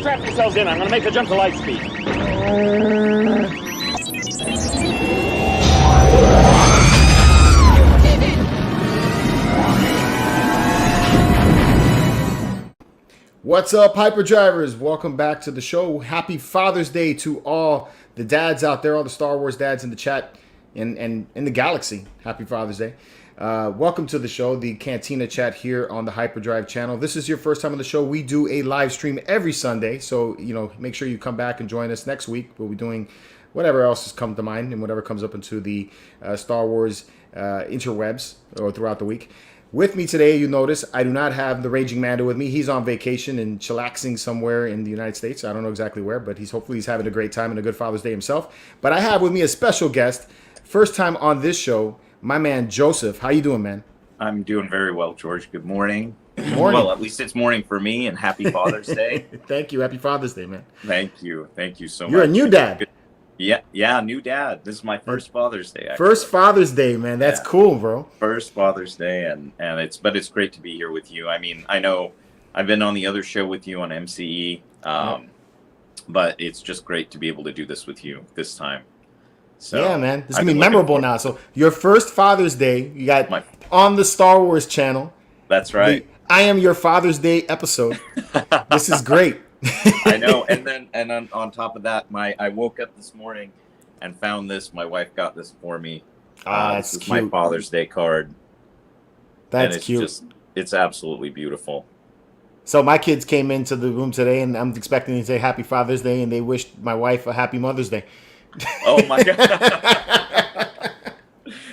strap yourselves in. I'm going to make the jump to Lightspeed. What's up, Hyperdrivers? Welcome back to the show. Happy Father's Day to all the dads out there, all the Star Wars dads in the chat and in the galaxy. Happy Father's Day. Welcome to the show, the Cantina chat here on the Hyperdrive channel. This is your first time on the show. We do a live stream every Sunday, so make sure you come back and join us next week. We'll be doing whatever else has come to mind and whatever comes up into the Star Wars interwebs or throughout the week. With me today, you notice, I do not have the Raging Mando with me. He's on vacation and chillaxing somewhere in the United States. I don't know exactly where, but hopefully he's having a great time and a good Father's Day himself. But I have with me a special guest, first time on this show, my man Joseph. How you doing, man? I'm doing very well, George. Good morning. Good morning. Well, at least it's morning for me, and happy Father's Day. Thank you. Happy Father's Day, man. Thank you. Thank you so much. You're a new dad. Yeah, new dad. This is my first Father's Day. Actually. First Father's Day, man. That's cool, bro. First Father's Day, and it's great to be here with you. I mean, I know I've been on the other show with you on MCE, but it's just great to be able to do this with you this time. So yeah, man. This is going to be memorable now. So your first Father's Day, you got on the Star Wars channel. That's right. I Am Your Father's Day episode. This is great. I know. And on top of that, I woke up this morning and found this. My wife got this for me. That's this is cute. my Father's Day card. That's cute. It's absolutely beautiful. So my kids came into the room today, and I'm expecting to say Happy Father's Day, and they wished my wife a Happy Mother's Day. Oh my God!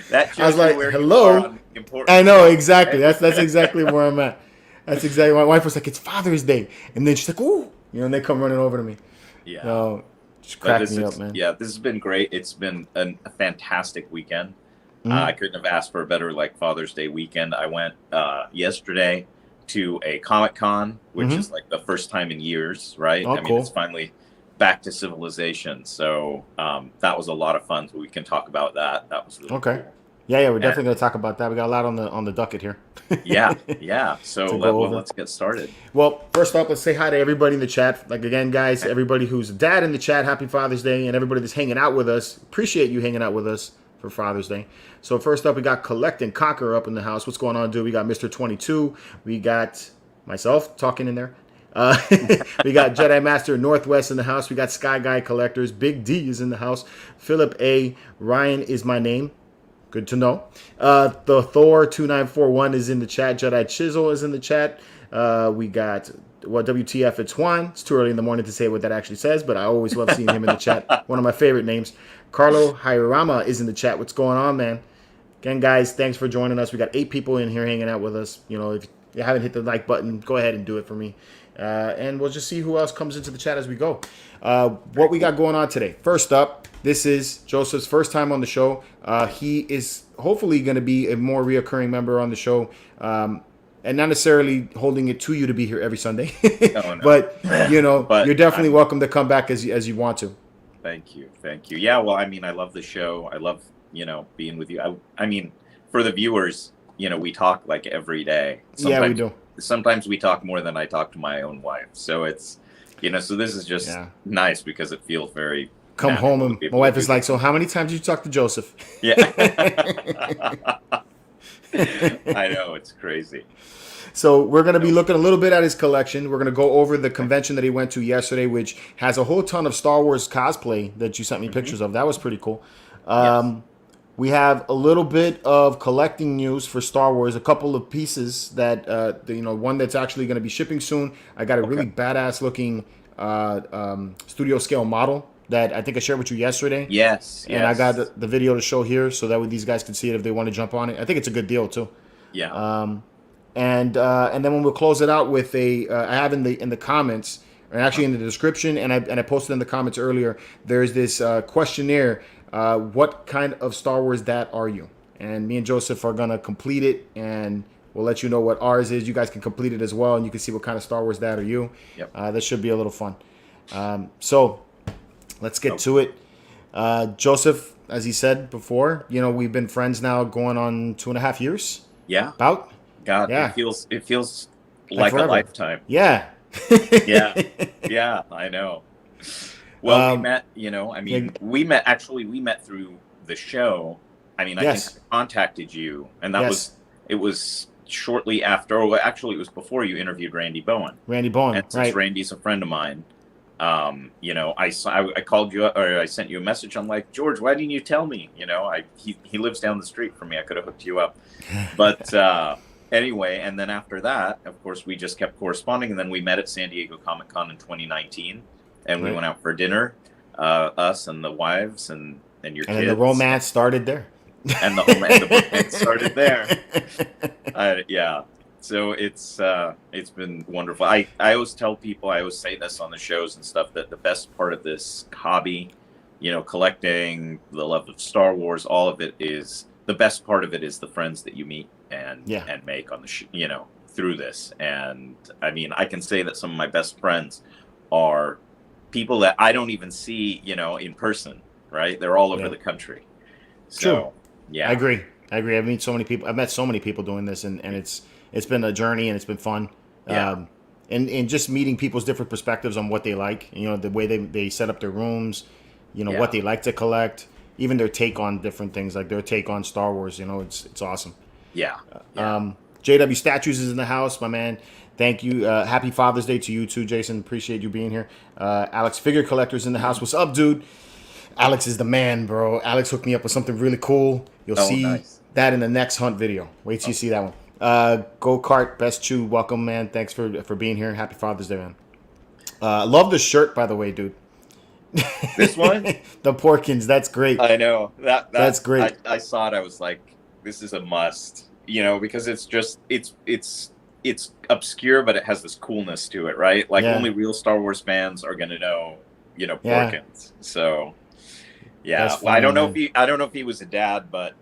That I was like, "Hello." I know exactly. That's exactly where I'm at. That's exactly. My wife was like, "It's Father's Day," and then she's like, "Ooh," and they come running over to me. Yeah. Just cracked me up, man. Yeah, this has been great. It's been a fantastic weekend. Mm-hmm. I couldn't have asked for a better Father's Day weekend. I went yesterday to a Comic-Con, which is the first time in years, right? Oh, cool. It's finally back to civilization. So that was a lot of fun. So we can talk about that. That was really cool. Yeah, we're definitely going to talk about that. We got a lot on the docket here. yeah. So let's get started. Well, first up, let's say hi to everybody in the chat. Again, guys, everybody who's a dad in the chat, happy Father's Day, and everybody that's hanging out with us. Appreciate you hanging out with us for Father's Day. So first up, we got Collect and Conquer up in the house. What's going on, dude? We got Mr. 22. We got myself talking in there. We got Jedi Master Northwest in the house. We got Sky Guy Collectors. Big D is in the house. Philip A. Ryan is my name. Good to know. The Thor 2941 is in the chat. Jedi Chisel is in the chat. We got WTF it's Juan. It's too early in the morning to say what that actually says, but I always love seeing him in the chat. One of my favorite names. Carlo Hirama is in the chat. What's going on, man? Again, guys, thanks for joining us. We got 8 people in here hanging out with us. If you haven't hit the like button, go ahead and do it for me. And we'll just see who else comes into the chat as we go. What we got going on today. First up, this is Joseph's first time on the show. He is hopefully going to be a more reoccurring member on the show. And not necessarily holding it to you to be here every Sunday. No. But, you're definitely welcome to come back as you want to. Thank you. Yeah, well, I love the show. I love, being with you. I mean, for the viewers, we talk every day. Yeah, we do. Sometimes we talk more than I talk to my own wife. So it's, so this is just nice because it feels very... Come home and my wife is like, so how many times did you talk to Joseph? Yeah. I know, it's crazy. So we're going to be looking a little bit at his collection. We're going to go over the convention that he went to yesterday, which has a whole ton of Star Wars cosplay that you sent me pictures of. That was pretty cool. Yes. We have a little bit of collecting news for Star Wars, a couple of pieces that, one that's actually going to be shipping soon. I got a really badass looking studio scale model that I think I shared with you yesterday. Yes. And I got the video to show here so that way these guys can see it if they want to jump on it. I think it's a good deal too. Yeah. And then when we'll close it out with I have in the comments, or actually in the description, and I posted in the comments earlier, there's this questionnaire. What kind of Star Wars dad are you? And me and Joseph are gonna complete it, and we'll let you know what ours is. You guys can complete it as well, and you can see what kind of Star Wars dad are you. Yep. That should be a little fun. So let's get to it. Joseph, as he said before, we've been friends now going on 2.5 years. Yeah. About. God, yeah. It feels like a lifetime. Yeah. Yeah, yeah, I know. Well, we met, I mean, like, we met through the show. I mean, I think yes, I contacted you, and yes, it was shortly after, or actually, it was before you interviewed Randy Bowen. Randy Bowen, And since right? Randy's a friend of mine, I called you up, or I sent you a message. I'm like, George, why didn't you tell me? He lives down the street from me. I could have hooked you up. But anyway, and then after that, of course, we just kept corresponding, and then we met at San Diego Comic-Con in 2019, and we Right. went out for dinner, us and the wives and your And kids. then the romance started there. And the romance started there. Yeah. So it's been wonderful. I always tell people, I always say this on the shows and stuff, that the best part of this hobby, collecting, the love of Star Wars, all of it is, the best part of it is the friends that you meet and make on the through this. And I mean, I can say that some of my best friends are people that I don't even see, in person, right? They're all over the country. So, True. yeah. I agree. I've met so many people doing this, and it's been a journey, and it's been fun. Yeah. And just meeting people's different perspectives on what they like, the way they set up their rooms, what they like to collect, even their take on different things, like their take on Star Wars, it's awesome. Yeah. JW Statues is in the house, my man. Thank you. Happy Father's Day to you too, Jason. Appreciate you being here. Alex Figure Collector's in the house. What's up, dude? Alex is the man, bro. Alex hooked me up with something really cool. You'll see that in the next hunt video. Wait till you see that one. Go Kart, Best Chew, welcome, man. Thanks for being here. Happy Father's Day, man. Love the shirt, by the way, dude. This one? The Porkins, that's great. I know. That's great. I saw it. I was like, this is a must, because it's just, it's obscure, but it has this coolness to it, right? Like only real Star Wars fans are going to know, Porkins. So, yeah. Funny, well, I don't know if he was a dad, but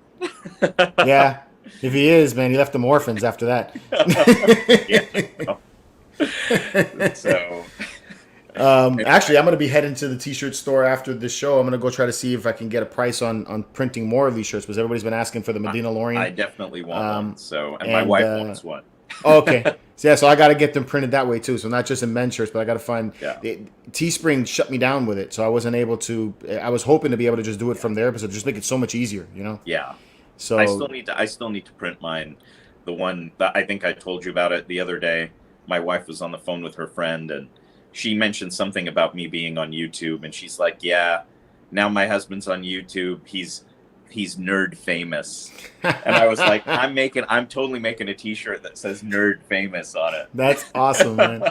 yeah. If he is, man, he left them orphans after that. Yeah. So actually, I'm going to be heading to the t-shirt store after the show. I'm going to go try to see if I can get a price on printing more of these shirts, because everybody's been asking for the Medina Lorian. I definitely want one. So, and my wife wants one. Okay. So I got to get them printed that way too. So not just in men's shirts, but I got to find. Teespring shut me down with it, so I wasn't able to. I was hoping to be able to just do it from there, but just make it so much easier, Yeah. So I still need to print mine. The one that I think I told you about it the other day. My wife was on the phone with her friend, and she mentioned something about me being on YouTube, and she's like, "Yeah, now my husband's on YouTube. He's nerd famous." And I was like, I'm totally making a t-shirt that says nerd famous on it. That's awesome, man.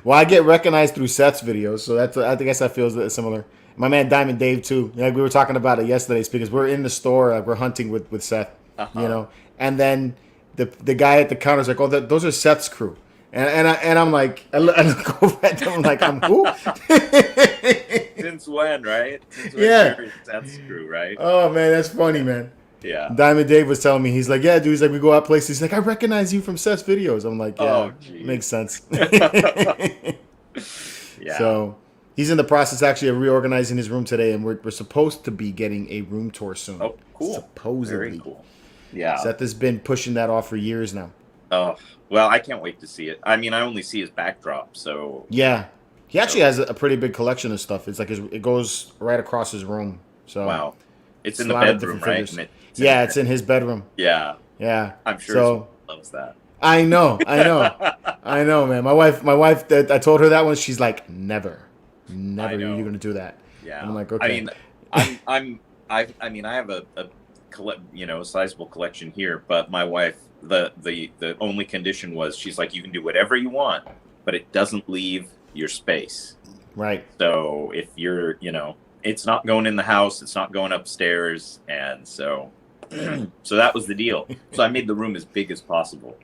Well, I get recognized through Seth's videos, so I guess that feels similar. My man Diamond Dave too. Like we were talking about it yesterday, because we're in the store, like we're hunting with Seth, and then the guy at the counter's like, "Oh, those are Seth's crew," and I'm like, I look over at them, I'm like, "I'm who?" Since when, right? That's true, right? Oh man, that's funny, man. Yeah. Diamond Dave was telling me, he's like, "Yeah, dude." He's like, "We go out places." He's like, "I recognize you from Seth's videos." I'm like, "Yeah, makes sense." Yeah. So he's in the process actually of reorganizing his room today, and we're supposed to be getting a room tour soon. Oh, cool. Supposedly. Very cool. Yeah. Seth has been pushing that off for years now. Oh, well, I can't wait to see it. I mean, I only see his backdrop, so. Yeah. He actually has a pretty big collection of stuff. It's like it goes right across his room. So wow. It's in the bedroom, right? It's in his bedroom. Yeah. Yeah. I'm sure he loves that. I know, man. My wife. I told her that one. She's like, never you're going to do that. Yeah. And I'm like, okay. I mean, I mean, I have a sizable collection here, but my wife, the only condition was, she's like, you can do whatever you want, but it doesn't leave your space. Right. So if you're, it's not going in the house, it's not going upstairs, and so that was the deal. So I made the room as big as possible.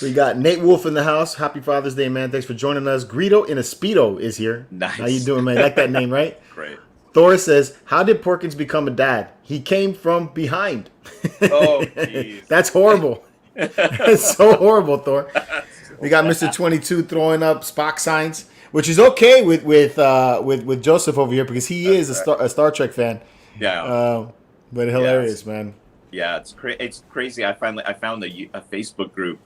We got Nate Wolf in the house. Happy Father's Day, man. Thanks for joining us. Greedo in a Speedo is here. Nice. How you doing, man? Like that name, right? Great. Thor says, "How did Porkins become a dad? He came from behind." Oh, jeez. That's horrible. That's so horrible, Thor. We got Mr. 22 throwing up Spock signs, which is okay with Joseph over here, because he is a Star Trek fan. Yeah. But hilarious, man. Yeah, it's crazy. I found a Facebook group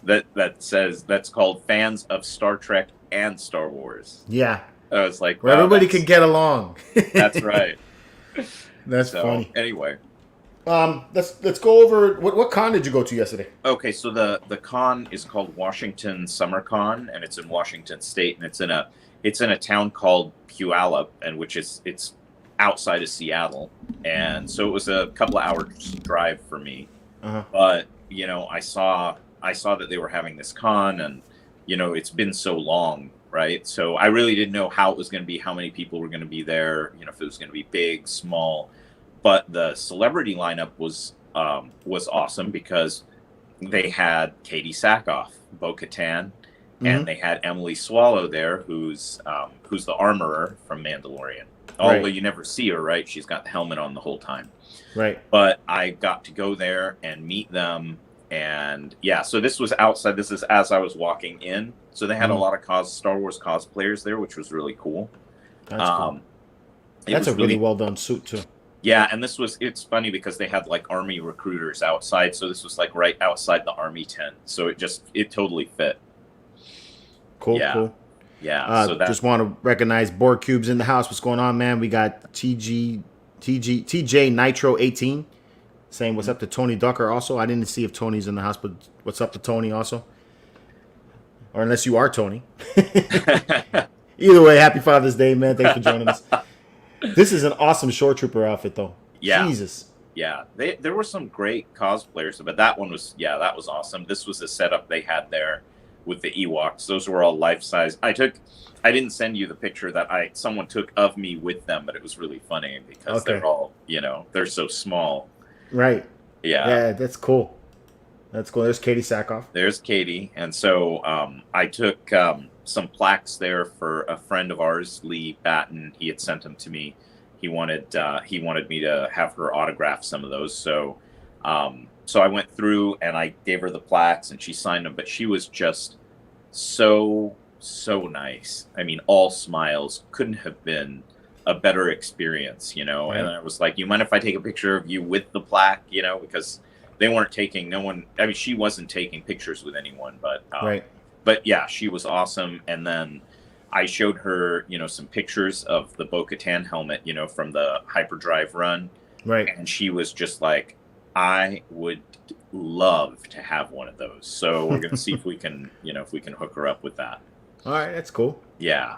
that's called Fans of Star Trek and Star Wars. Yeah. I was like, Where wow, everybody can get along. that's right. That's So funny. anyway, Let's go over what con did you go to yesterday? okay, so the con is called Washington Summer Con, and it's in Washington State, and it's in a town called Puyallup, and it's outside of Seattle, and so it was a couple of hours drive for me. Uh-huh. But I saw that they were having this con, and it's been so long, right? So I really didn't know how it was going to be, how many people were going to be there, if it was going to be big, small. But the celebrity lineup was awesome because they had Katie Sackhoff, Bo-Katan, and they had Emily Swallow there, who's the armorer from Mandalorian. Although you never see her, right? She's got the helmet on the whole time. Right. But I got to go there and meet them. And yeah, so this was outside. This is as I was walking in. So they had a lot of Star Wars cosplayers there, which was really cool. That's cool. That's a really well done suit too. Yeah, and it's funny because they had like Army recruiters outside. So this was like right outside the Army tent. So it totally fit. Cool, yeah. cool. Yeah. So just want to recognize Borg Cubes in the house. What's going on, man? We got TJ Nitro 18 saying what's up to Tony Ducker also. I didn't see if Tony's in the house, but what's up to Tony also? Or unless you are Tony. Either way, happy Father's Day, man. Thanks for joining us. This is an awesome Shore Trooper outfit, though. Yeah. Jesus. Yeah. There were some great cosplayers, but that was awesome. This was the setup they had there with the Ewoks. Those were all life-size. I didn't send you the picture that someone took of me with them, but it was really funny because they're all, they're so small. Right. Yeah. Yeah, that's cool. That's cool. There's Katie Sackhoff. There's Katie. And so I took some plaques there for a friend of ours, Lee Batten. He had sent them to me. He wanted me to have her autograph some of those. So I went through and I gave her the plaques and she signed them, but she was just so nice. I mean, all smiles. Couldn't have been a better experience, Right. And I was like, you mind if I take a picture of you with the plaque, because they weren't taking, she wasn't taking pictures with anyone, but right. But yeah, she was awesome. And then I showed her, some pictures of the Bo-Katan helmet, from the Hyperdrive run. Right. And she was just like, I would love to have one of those. So we're going to see if we can hook her up with that. All right, that's cool. Yeah.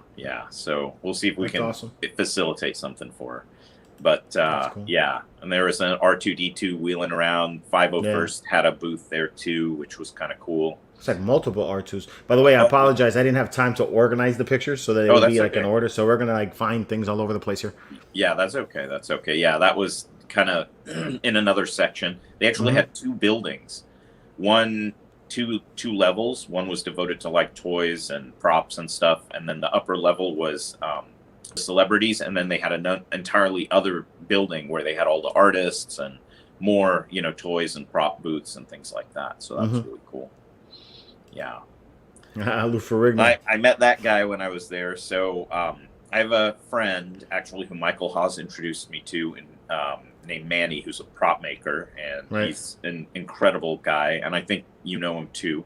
So we'll see if we can facilitate something for her. But cool. Yeah, and there was an R2D2 wheeling around. 501st had a booth there too, which was kind of cool. It's like multiple R2s. By the way, I apologize. I didn't have time to organize the pictures so that it would be like in order. So we're gonna find things all over the place here. Yeah, that's okay. Yeah, that was kind of in another section. They actually had two buildings, two levels. One was devoted to like toys and props and stuff, and then the upper level was celebrities, and then they had an entirely other building where they had all the artists and more, toys and prop booths and things like that. So that was really cool. Yeah. Lou Ferrigno. I met that guy when I was there. So I have a friend actually who Michael Hawes introduced me to, named Manny, who's a prop maker, and he's an incredible guy, and I think you know him too.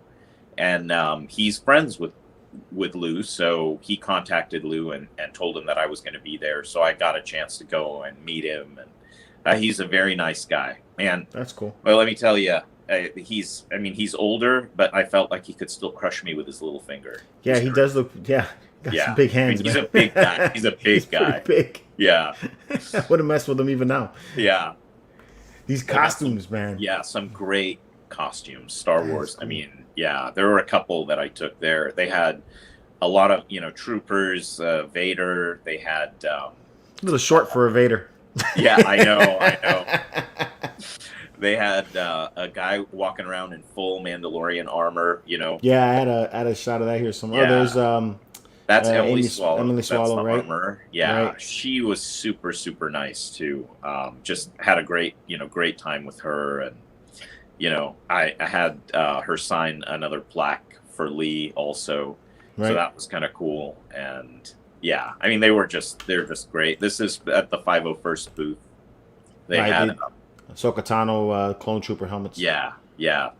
And he's friends with Lou, so he contacted Lou and told him that I was going to be there. So I got a chance to go and meet him, and he's a very nice guy. Man, that's cool. Well, let me tell you, he's older, but I felt like he could still crush me with his little finger. Yeah, he does look. Yeah, got some big hands. He's a big guy. He's a big guy. Big. Yeah. I wouldn't mess with him even now. Yeah. These costumes, man. Yeah, some great costumes. Star Wars. Cool. I mean, yeah, there were a couple that I took there. They had a lot of troopers, Vader. They had a little short for a Vader. Yeah, I know. They had a guy walking around in full Mandalorian armor. Yeah, I had a shot of that here somewhere. Yeah. Oh, there's that's Emily Swallow. Emily Swallow, right? Armor. Yeah, right. She was super nice too. Just had a great time with her, and I had her sign another plaque for Lee also. Right. So that was kind of cool. And yeah, I mean they're just great. This is at the 501st booth. They had Ahsoka Tano clone trooper helmets. Yeah,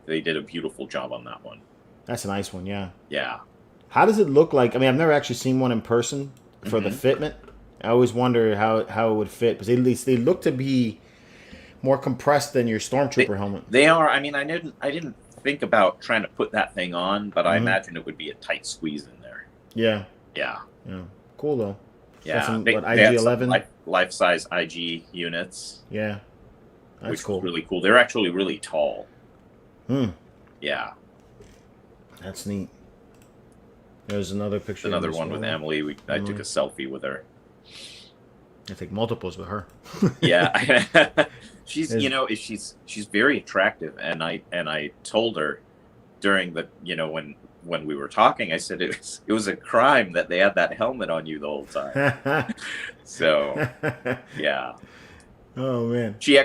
they did a beautiful job on that one. That's a nice one, yeah. Yeah. How does it look like? I mean, I've never actually seen one in person for the fitment. I always wonder how it would fit, because at least they look to be more compressed than your Stormtrooper helmet. They are. I mean, I didn't think about trying to put that thing on, but I imagine it would be a tight squeeze in there. Yeah. Yeah. Yeah. Cool though. Yeah. Some, they IG-11? Life-size IG units. Yeah. That's which cool. was really cool. They're actually really tall. Yeah. That's neat. There's another picture. Another one with Emily. I took a selfie with her. I take multiples with her. Yeah. she's she's very attractive, and I told her during the when we were talking, I said it was a crime that they had that helmet on you the whole time. So yeah. Oh man. She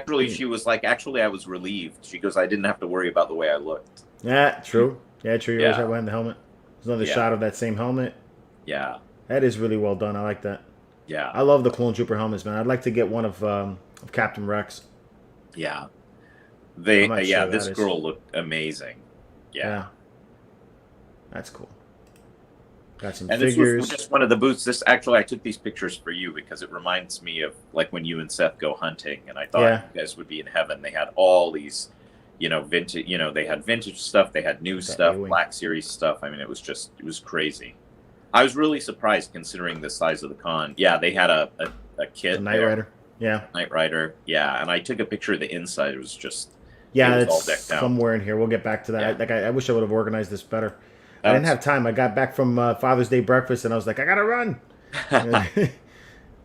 was like, actually I was relieved. She goes, I didn't have to worry about the way I looked. Yeah, true. Yeah, true. You're always right behind the helmet. There's another shot of that same helmet. Yeah. That is really well done. I like that. Yeah. I love the Clone Trooper helmets, man. I'd like to get one of Captain Rex. Yeah. This girl looked amazing. Yeah. That's cool. Got some figures. This was just one of the booths. This actually, I took these pictures for you because it reminds me of like when you and Seth go hunting, and I thought you guys would be in heaven. They had all these, vintage. They had vintage stuff. They had new stuff, Black Series stuff. I mean, it was crazy. I was really surprised considering the size of the con. Yeah, they had a kit. A Knight Rider. Yeah. Knight Rider. Yeah, and I took a picture of the inside. It was just it's all decked out. Somewhere in here. We'll get back to that. I wish I would have organized this better. I didn't have time. I got back from Father's Day breakfast, and I was like, I gotta run. Yeah,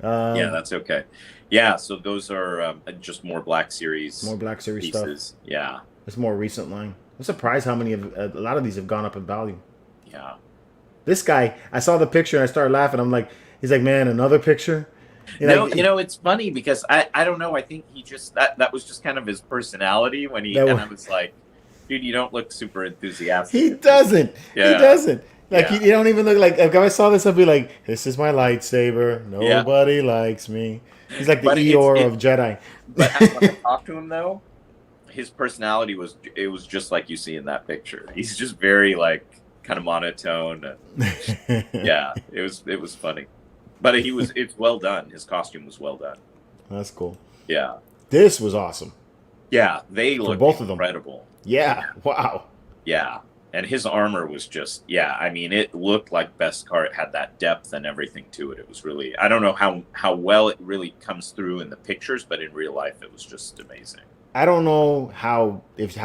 that's okay. Yeah, so those are just more Black Series. More Black Series pieces. Stuff. Yeah. It's more recent line. I'm surprised how many a lot of these have gone up in value. Yeah. This guy, I saw the picture and I started laughing. I'm like, he's like, man, another picture. It's funny because I don't know. I think he just that was just kind of his personality when and I was like, dude, you don't look super enthusiastic. He doesn't. Yeah. He doesn't. Like, you don't even look like... If I saw this, I'd be like, this is my lightsaber. Nobody likes me. He's like the Eeyore of Jedi. But when I talked to him, though, his personality was just like you see in that picture. He's just very, like, kind of monotone. And, yeah, it was funny. But it's well done. His costume was well done. That's cool. Yeah. This was awesome. Yeah, they look both of them. incredible. Yeah. Wow. Yeah. And his armor was just, I mean, it looked like Beskar. It had that depth and everything to it. It was really, I don't know how well it really comes through in the pictures, but in real life, it was just amazing. I don't know how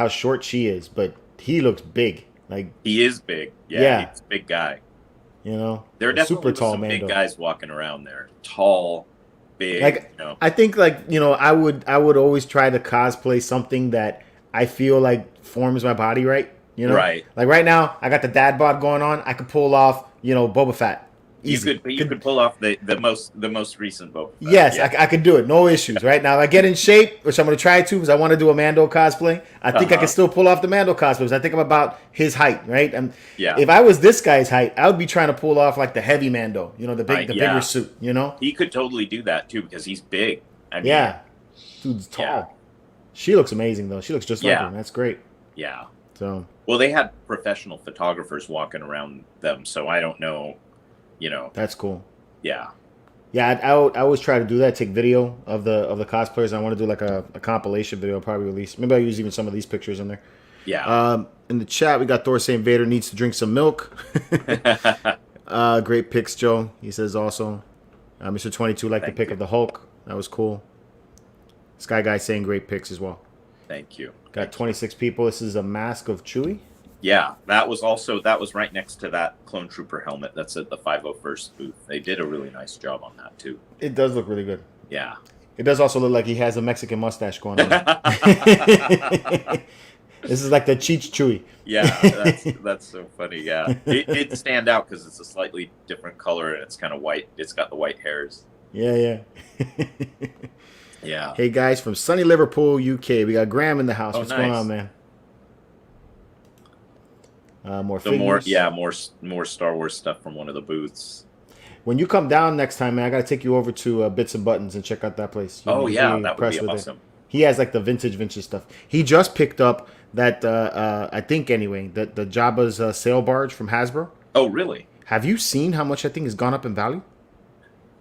short she is, but he looks big. Like, he is big. Yeah. He's a big guy. There are definitely super tall some Mando. big guys walking around there. Tall, big. Like, I think, I would always try to cosplay something that I feel like forms my body right. Right. Like right now, I got the dad bod going on. I could pull off, Boba Fett. Easy. You could pull off the most recent Boba Fett. Yes, yeah. I could do it. No issues. Right now, if I get in shape, which I'm going to try to, because I want to do a Mando cosplay. I think I can still pull off the Mando cosplay. Because I think I'm about his height, right? If I was this guy's height, I would be trying to pull off like the heavy Mando. The bigger suit. He could totally do that too because he's big. Dude's tall. Yeah. She looks amazing though. She looks just like him. That's great. Yeah. So. Well, they had professional photographers walking around them, so I don't know, That's cool. Yeah. Yeah, I always try to do that, take video of the cosplayers. I want to do like a compilation video, I'll probably release. Maybe I'll use even some of these pictures in there. Yeah. In the chat, we got Thor saying Vader needs to drink some milk. Great picks, Joe. He says also. Mr. 22 liked the pick of the Hulk. That was cool. Sky Guy saying great picks as well. Thank you. Got 26 people. This is a mask of Chewie. Yeah, that was right next to that Clone Trooper helmet that's at the 501st booth. They did a really nice job on that too. It does look really good. Yeah. It does also look like he has a Mexican mustache going on. This is like the Cheech Chewie. Yeah, that's so funny. Yeah, it stand out because it's a slightly different color and it's kind of white. It's got the white hairs. Yeah. Yeah. Hey guys, from sunny Liverpool, UK, we got Graham in the house. What's going on, man? More figures. More Star Wars stuff from one of the booths. When you come down next time, man, I gotta take you over to Bits and Buttons and check out that place. That would be awesome. He has like the vintage stuff. He just picked up that I think anyway, the Jabba's sail barge from Hasbro. Oh, really? Have you seen how much that thing has gone up in value?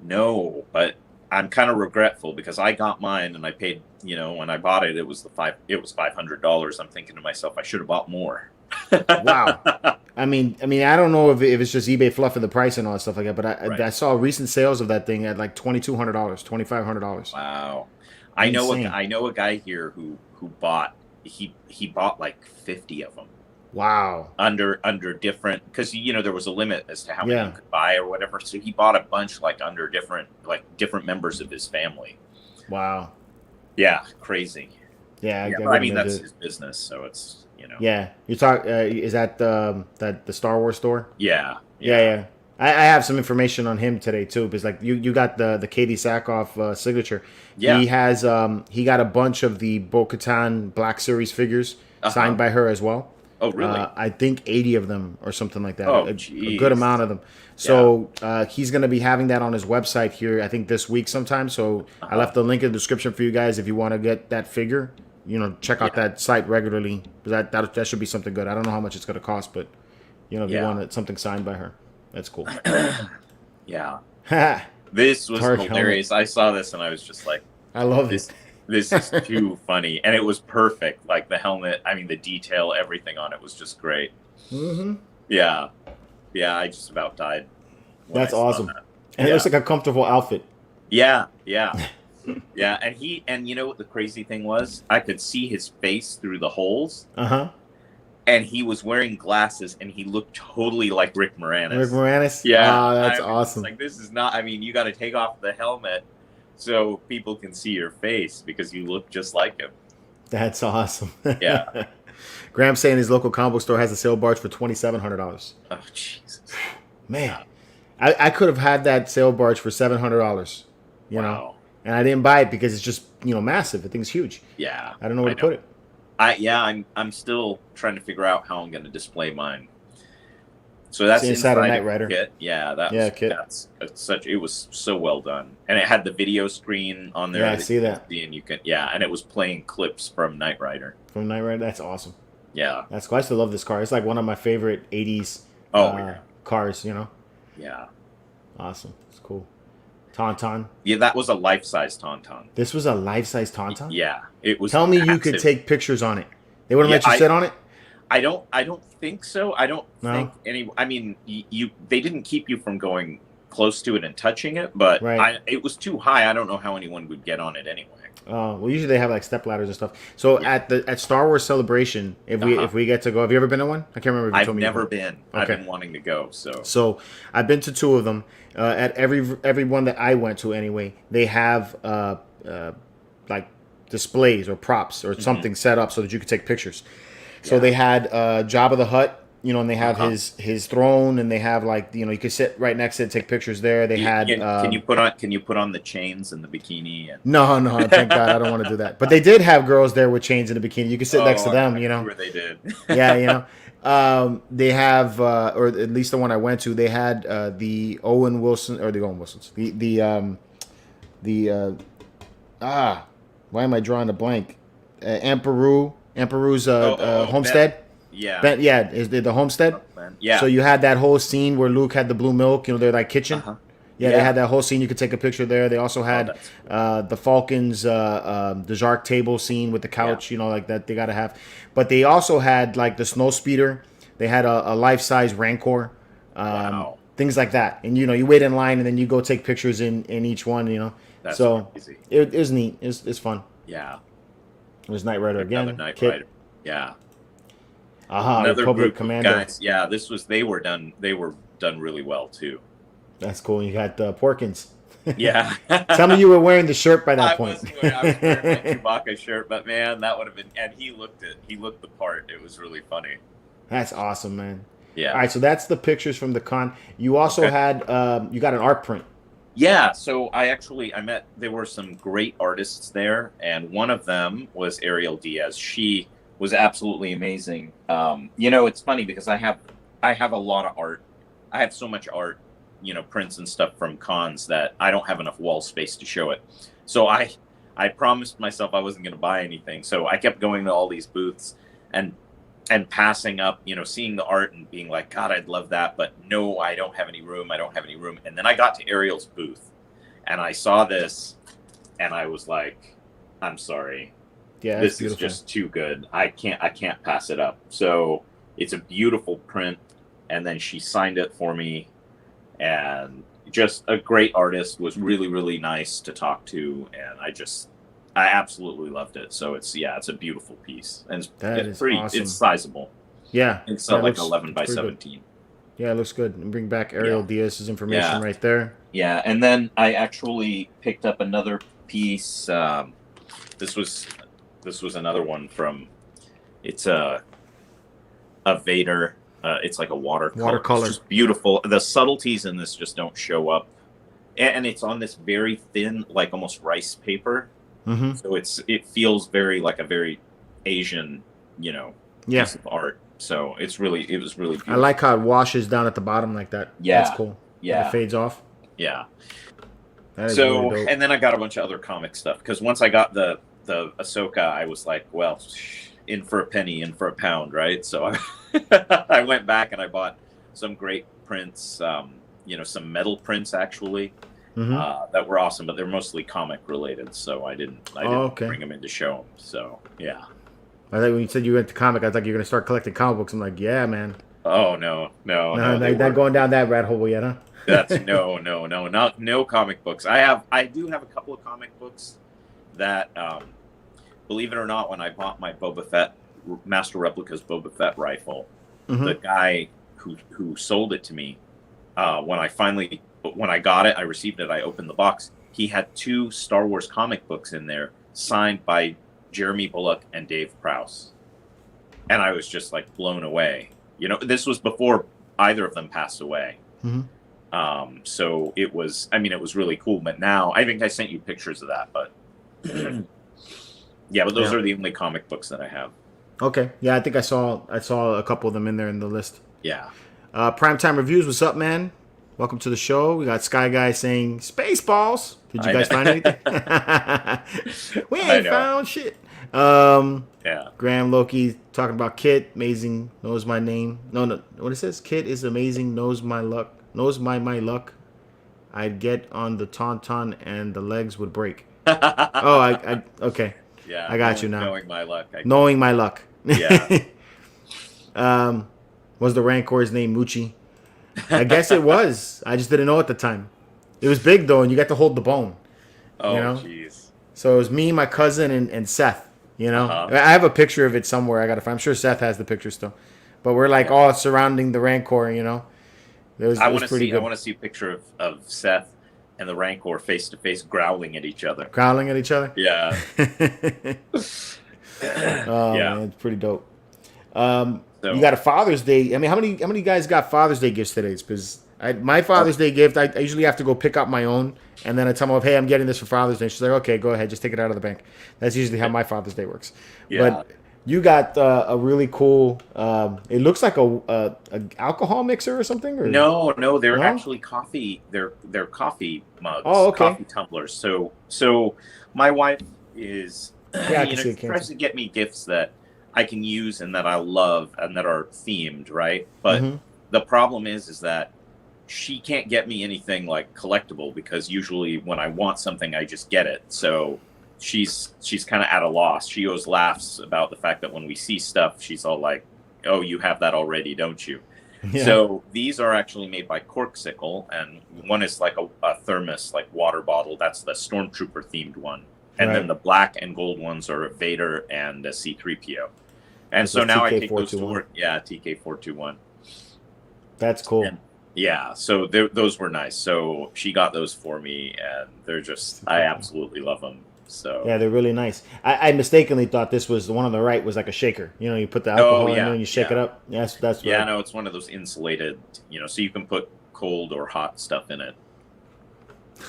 No, but I'm kind of regretful because I got mine and I paid. You know, when I bought it, it was $500. I'm thinking to myself, I should have bought more. Wow. I mean, I don't know if it's just eBay fluffing the price and all that stuff like that, but Right. I saw recent sales of that thing at like $2,200, $2,500. Wow. Insane. I know a guy here who bought he bought like 50 of them Wow. under different, because you know there was a limit as to how many Yeah. you could buy or whatever. So he bought a bunch like under different members of his family. Wow. Yeah, crazy. Yeah. Yeah, but I mean that's his business, so it's Yeah. You talk. Is that the Star Wars store? Yeah. Yeah. I have some information on him today too, because like you got the Katie Sackhoff signature. Yeah. He has he got a bunch of the Bo-Katan Black Series figures signed by her as well. Oh, really? I think 80 of them or something like that. Oh, a geez. good amount of them. So he's going to be having that on his website here, I think this week sometime. So I left the link in the description for you guys if you want to get that figure. You know, check out that site regularly. That should be something good. I don't know how much it's going to cost, but you know, if you want something signed by her, that's cool. Yeah. Ha! This was Dark hilarious. helmet. I saw this and I was just like, I love this. this. This is too funny, and it was perfect. Like the helmet, I mean, the detail, everything on it was just great. Mm-hmm. Yeah, I just about died. when That's I saw awesome. that. And it looks like a comfortable outfit. Yeah. And you know what the crazy thing was? I could see his face through the holes, and he was wearing glasses, and he looked totally like Rick Moranis. Rick Moranis? Yeah, Oh, that's I was awesome. like, this is not. I mean, you got to take off the helmet so people can see your face because you look just like him. That's awesome. Yeah. Graham's saying his local comic book store has a sale barge for $2,700. Oh, Jesus. Man, I could have had that sale barge for $700. You know, Wow. and I didn't buy it because it's just massive. The thing's huge. Yeah. I don't know where to put it. I'm still trying to figure out how I'm going to display mine. So that's It's inside a the Knight Rider kit. Yeah, kit. It was so well done, and it had the video screen on there. Yeah, I see that. And you can and it was playing clips from Knight Rider. From Knight Rider. That's awesome. Yeah, that's cool. I still love this car. It's like one of my favorite '80s cars. You know. Yeah. Awesome. It's cool. Tauntaun. Yeah, that was a life-size Tauntaun. This was a life-size Tauntaun? Yeah, it was. Tell me you could take pictures on it. They wouldn't let you sit on it? I don't think so. I don't think any. I mean, they didn't keep you from going close to it and touching it, but it was too high. I don't know how anyone would get on it anyway. Well, usually they have like step ladders and stuff. So at Star Wars Celebration, if we get to go, have you ever been to one? I can't remember. If you told me I've never been. Okay. I've been wanting to go. So I've been to two of them. At every one that I went to anyway, they have like displays or props or something set up so that you could take pictures. So they had Jabba the Hutt, and they have his throne, and they have like you could sit right next to it, take pictures there. They had. Can you put on the chains and the bikini? No, thank God, I don't want to do that. But they did have girls there with chains and a bikini. You could sit next to them, I'm sure they did. Yeah, they have, or at least the one I went to, they had the Owen Wilson or the Owen Wilsons, why am I drawing a blank? Emperor's homestead. Is the homestead? Yeah. So you had that whole scene where Luke had the blue milk, their like kitchen. Yeah, they had that whole scene. You could take a picture there. They also had the Falcons, the Zark table scene with the couch, like that they got to have. But they also had like the snow speeder. They had a life-size Rancor, things like that. And, you wait in line and then you go take pictures in each one, That's so crazy. It was neat. It's fun. Yeah. It was Knight Rider again. Another Knight Rider. Yeah. Another Republic Commando. Guys. Yeah, they were done really well too. That's cool. You got Porkins. Yeah. Tell me you were wearing the shirt by that point. I was wearing my Chewbacca shirt, but man, that would have been. And he looked the part. It was really funny. That's awesome, man. Yeah. All right, so that's the pictures from the con. You also had you got an art print. Yeah. So there were some great artists there, and one of them was Ariel Diaz. She was absolutely amazing. It's funny because I have a lot of art. I have so much art, prints and stuff from cons that I don't have enough wall space to show it. So I promised myself I wasn't going to buy anything. So I kept going to all these booths, and passing up, seeing the art and being like, God, I'd love that, but no, I don't have any room. And then I got to Ariel's booth, and I saw this, and I was like, I'm sorry, this is just too good. I can't pass it up. So it's a beautiful print, and then she signed it for me, and just a great artist, was really, really nice to talk to, and I absolutely loved it. So it's a beautiful piece, and it's pretty awesome. It's sizable. Yeah, it's like 11 by 17. Good. Yeah, it looks good. And bring back Ariel Diaz's information right there. Yeah, and then I actually picked up another piece. This was another one from. It's a Vader. It's like a watercolor. It's just beautiful. The subtleties in this just don't show up, and it's on this very thin, like almost rice paper. Mm-hmm. So it feels very like a very Asian, piece of art. So it was really beautiful. I like how it washes down at the bottom like that. Yeah, that's cool. Yeah, it fades off. Yeah. So really and then I got a bunch of other comic stuff, because once I got the Ahsoka, I was like, well, in for a penny, in for a pound, right? So I went back and I bought some great prints, some metal prints actually. Mm-hmm. That were awesome, but they're mostly comic related, so I didn't bring them in to show them. So yeah, I think when you said you went to comic, I thought you were gonna start collecting comic books. I'm like, yeah, man. Oh no, not going down that rat hole yet, huh? That's no comic books. I do have a couple of comic books that, believe it or not, when I bought my Boba Fett Master Replicas Boba Fett rifle, mm-hmm. the guy who sold it to me, when I got it, I received it, I opened the box, he had 2 Star Wars comic books in there, signed by Jeremy Bullock and Dave Prowse. And I was just like blown away. This was before either of them passed away. Mm-hmm. So it was really cool. But now, I think I sent you pictures of that, but but those are the only comic books that I have. Okay. Yeah, I think I saw a couple of them in there in the list. Yeah. Primetime Reviews, what's up, man? Welcome to the show. We got Sky Guy saying Spaceballs. Did you guys find anything? We ain't found shit. Graham Loki talking about Kit, amazing, knows my name. No, what it says? Kit is amazing, knows my luck. My luck. I'd get on the tauntaun and the legs would break. Okay. Yeah. I got you now. Knowing my luck. Knowing my luck. Yeah. Was the Rancor's name Moochie? I guess it was. I just didn't know at the time. It was big though, and you got to hold the bone. Oh, jeez. So it was me, my cousin, and Seth. I have a picture of it somewhere. I got to find. I'm sure Seth has the picture still. But we're like all surrounding the Rancor. It was pretty good. I want to see a picture of Seth and the Rancor face to face, growling at each other. Growling at each other. Yeah. Man, it's pretty dope. You got a Father's Day. I mean, how many guys got Father's Day gifts today? Because my Father's Day gift, I usually have to go pick up my own, and then I tell my wife, hey, I'm getting this for Father's Day. She's like, okay, go ahead, just take it out of the bank. That's usually how my Father's Day works. Yeah. But you got a really cool. It looks like a alcohol mixer or something. Or? No, they're actually coffee. They're coffee mugs. Oh, okay. Coffee tumblers. So my wife is tries to get me gifts that I can use and that I love and that are themed, right? But the problem is that she can't get me anything like collectible, because usually when I want something, I just get it. So she's kind of at a loss. She always laughs about the fact that when we see stuff, she's all like, "Oh, you have that already, don't you?" Yeah. So these are actually made by Corksicle, and one is like a thermos, like water bottle. That's the Stormtrooper themed one. And then the black and gold ones are a Vader and a C-3PO. And so now I take those to work. Yeah, TK421. That's cool. And so those were nice. So she got those for me, and they're just, I absolutely love them. So yeah, they're really nice. I mistakenly thought this was the one on the right was like a shaker. You put the alcohol in there and you shake it up. Yes, that's right. No, it's one of those insulated, so you can put cold or hot stuff in it.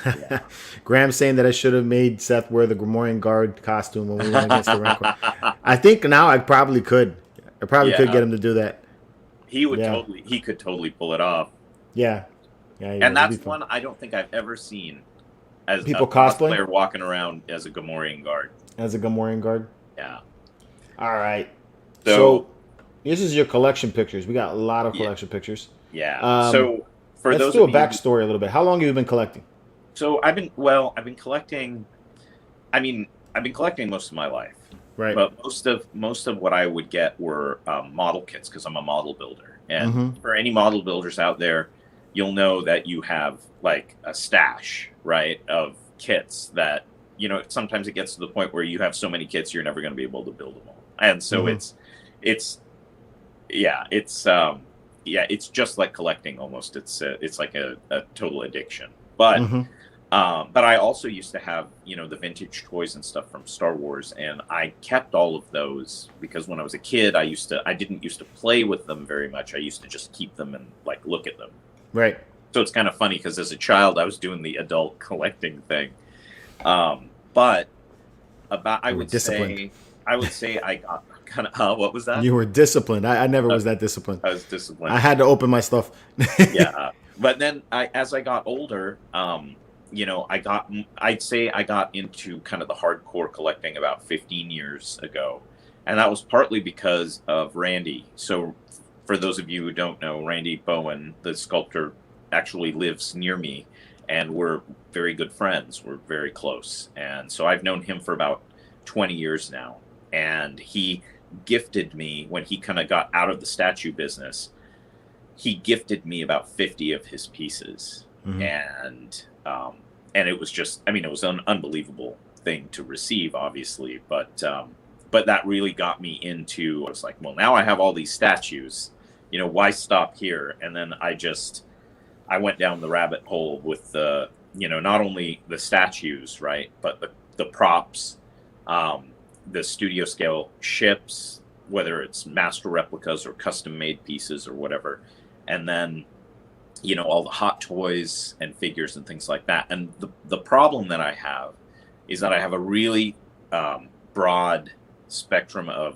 Yeah. Graham's saying that I should have made Seth wear the Gamorrean Guard costume when we went against the Rancor. I think now I probably could. I probably could get him to do that. He would he could totally pull it off. Yeah. And that's one I don't think I've ever seen as people a cosplayer walking around as a Gamorrean Guard. As a Gamorrean Guard? Yeah. All right. So this is your collection pictures. We got a lot of yeah, collection pictures. yeah. So for Let's those do a of you, backstory a little bit. How long have you been collecting? so I've been collecting. I mean, I've been collecting most of my life, Right. but most of what I would get were model kits because I'm a model builder. And Mm-hmm. for any model builders out there, you'll know that you have like a stash, right, of kits that sometimes it gets to the point where you have so many kits you're never going to be able to build them all. And so Mm-hmm. it's yeah, it's just like collecting almost. It's like a total addiction. Mm-hmm. But I also used to have, the vintage toys and stuff from Star Wars, and I kept all of those because when I was a kid, I didn't used to play with them very much. I used to just keep them and like look at them. Right. So it's kind of funny because as a child, I was doing the adult collecting thing. But You were disciplined. I would say I got kind of, what was that? You were disciplined. I never was that disciplined. I was disciplined. I had to open my stuff. Yeah. But then as I got older, I'd say I got into kind of the hardcore collecting about 15 years ago. And that was partly because of Randy. So for those of you who don't know, Randy Bowen, the sculptor, actually lives near me, and we're very good friends. We're very close. And so I've known him for about 20 years now. And he gifted me, when he kind of got out of the statue business, he gifted me about 50 of his pieces. Mm-hmm. And it was just, it was an unbelievable thing to receive, obviously, but that really got me into, I was like, well, now I have all these statues, why stop here? And then I went down the rabbit hole with the, not only the statues, right, but the props, the studio scale ships, whether it's master replicas or custom made pieces or whatever. And then, all the hot toys and figures and things like that. And the problem that I have is that I have a really broad spectrum of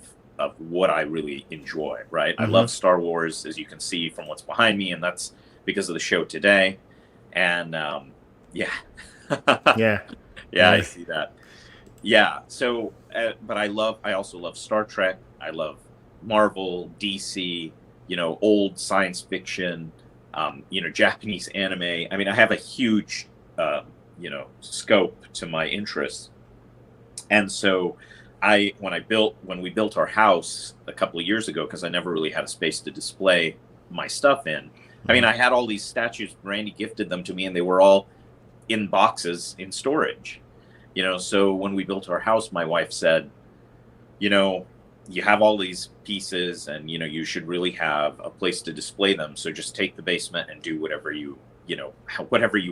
what I really enjoy, right? Mm-hmm. I love Star Wars, as you can see from what's behind me, and that's because of the show today. And yeah. Yeah. Yeah, nice. I see that. Yeah. So, but I also love Star Trek. I love Marvel, DC, old science fiction, Japanese anime. I have a huge, scope to my interests. And so when we built our house a couple of years ago, because I never really had a space to display my stuff in. I had all these statues. Randy gifted them to me, and they were all in boxes in storage. So when we built our house, my wife said, you have all these pieces, and you should really have a place to display them. So just take the basement and do whatever you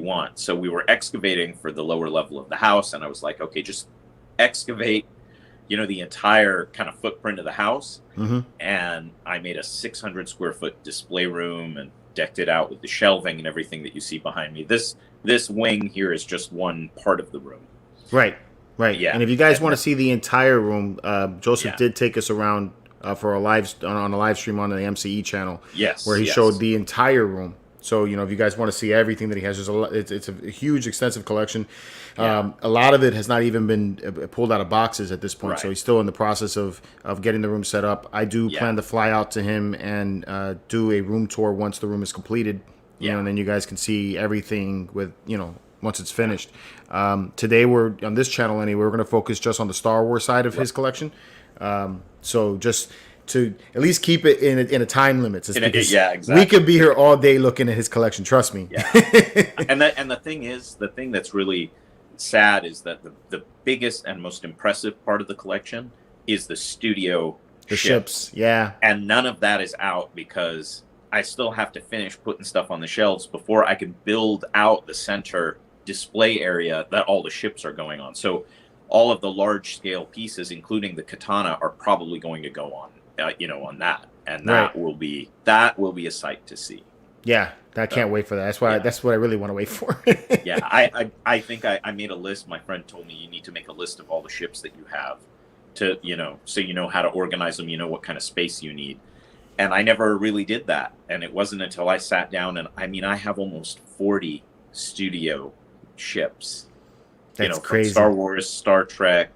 want. So we were excavating for the lower level of the house, and I was like, okay, just excavate, the entire kind of footprint of the house. Mm-hmm. And I made a 600 square foot display room and decked it out with the shelving and everything that you see behind me. This wing here is just one part of the room. Right. Yeah. And if you guys want to see the entire room, Joseph did take us around for a live stream on the MCE channel. Yes. Where he showed the entire room. So, if you guys want to see everything that he has, it's a huge, extensive collection. Yeah. A lot of it has not even been pulled out of boxes at this point. Right. So he's still in the process of getting the room set up. I do plan to fly out to him and do a room tour once the room is completed. And then you guys can see everything with, once it's finished. Today we're on this channel anyway. We're going to focus just on the Star Wars side of his collection. So just to at least keep it in a time limit. Exactly. We could be here all day looking at his collection. Trust me. Yeah. and the thing that's really sad is that the biggest and most impressive part of the collection is the studio ships. Yeah. And none of that is out because I still have to finish putting stuff on the shelves before I can build out the center display area that all the ships are going on. So all of the large scale pieces, including the katana, are probably going to go on, on that, and that will be a sight to see. Yeah, I can't wait for that. That's what I really want to wait for. Yeah, I think I made a list. My friend told me you need to make a list of all the ships that you have to, so you know how to organize them, what kind of space you need. And I never really did that. And it wasn't until I sat down and I have almost 40 studio ships. That's crazy. From Star Wars, Star Trek.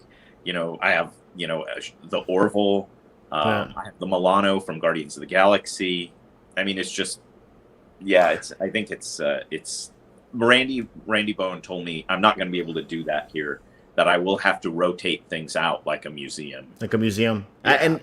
I have, the Orville, I have the Milano from Guardians of the Galaxy. I mean, it's just, yeah, I think it's Randy Bowen told me I'm not going to be able to do that here, that I will have to rotate things out like a museum. Like a museum. Yeah.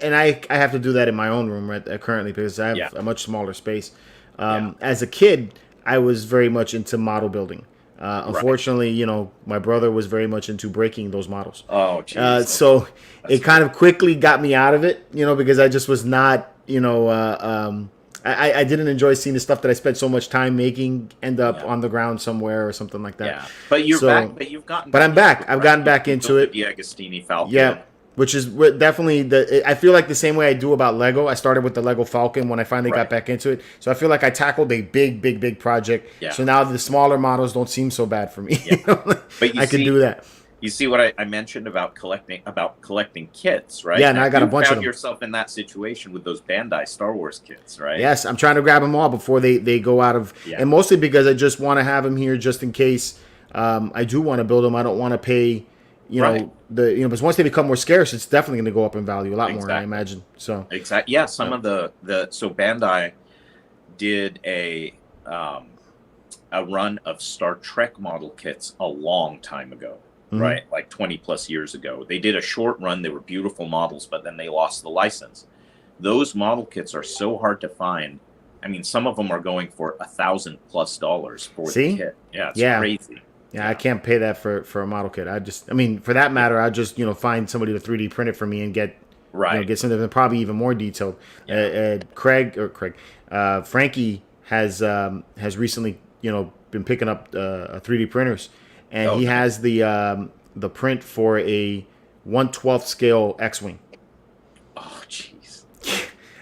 I have to do that in my own room currently because I have a much smaller space. Yeah. As a kid, I was very much into model building. Unfortunately, you know, my brother was very much into breaking those models. Oh, geez. So it kind of quickly got me out of it, you know, because I just was not, you know, I didn't enjoy seeing the stuff that I spent so much time making end up on the ground somewhere or something like that. Yeah, but you're back. But you've gotten. But I'm back. I've gotten back into it. The Agostini Falcon. Yeah, which is definitely I feel like the same way I do about Lego. I started with the Lego Falcon when I finally got back into it. So I feel like I tackled a big project. Yeah. So now the smaller models don't seem so bad for me. Yeah. But I can do that. You see what I mentioned about collecting kits, right? Yeah, and I got a bunch of them. You found yourself in that situation with those Bandai Star Wars kits, right? Yes, I'm trying to grab them all before they go out of... Yeah. And mostly because I just want to have them here just in case I do want to build them. I don't want to pay, because once they become more scarce, it's definitely going to go up in value a lot more, I imagine. So exactly. Yeah, some of so Bandai did a run of Star Trek model kits a long time ago. Mm-hmm. Right, like 20 plus years ago. They did a short run. They were beautiful models, but then they lost the license. Those model kits are so hard to find. I mean, some of them are going for $1,000+ for the kit. Yeah, it's crazy. Yeah, I can't pay that for a model kit. For that matter, I just find somebody to 3D print it for me and get get something probably even more detailed. Yeah. Frankie has recently been picking up 3D printers. And he has the print for a 1/12 scale X-wing. Oh, jeez.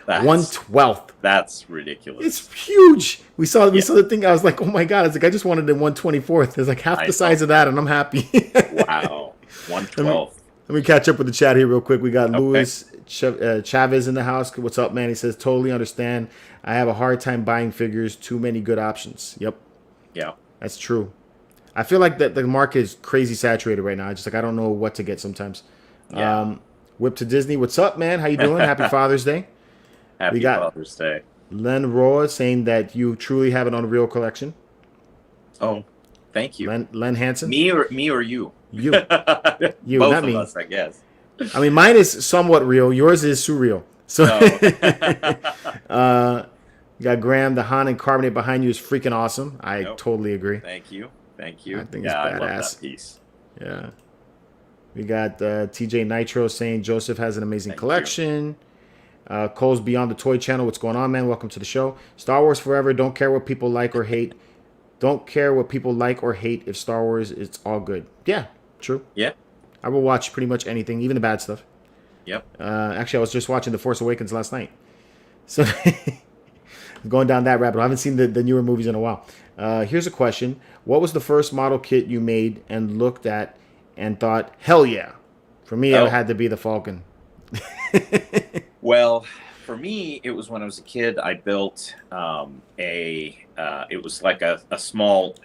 1/12. That's ridiculous. It's huge. We saw the thing. I was like, oh my god! It's like I just wanted the 1/24. It's like half the size of that, and I'm happy. Wow, 1/12. Let me catch up with the chat here real quick. We got Luis Chavez in the house. What's up, man? He says, totally understand. I have a hard time buying figures. Too many good options. Yep. Yeah, that's true. I feel like that the market is crazy saturated right now. I don't know what to get sometimes. Yeah. Whip to Disney. What's up, man? How you doing? Happy Father's Day. Happy Father's Day. Len Roa saying that you truly have an unreal collection. Oh, thank you. Len Hansen. Me or you? You. You, Both not of me. Us, I guess. I mean, mine is somewhat real. Yours is surreal. So, you got Graham. The Han and Carbonate behind you is freaking awesome. I totally agree. Thank you. I think it's badass. I love that piece. Yeah. We got TJ Nitro saying Joseph has an amazing collection. Cole's Beyond the Toy Channel. What's going on, man? Welcome to the show. Star Wars Forever. Don't care what people like or hate. Don't care what people like or hate. If Star Wars, it's all good. Yeah, true. Yeah. I will watch pretty much anything, even the bad stuff. Yep. Actually, I was just watching The Force Awakens last night. So, going down that rabbit hole. I haven't seen the newer movies in a while. Here's a question. What was the first model kit you made and looked at and thought, hell yeah? For me, it had to be the Falcon. Well, for me, it was when I was a kid. I built it was like a small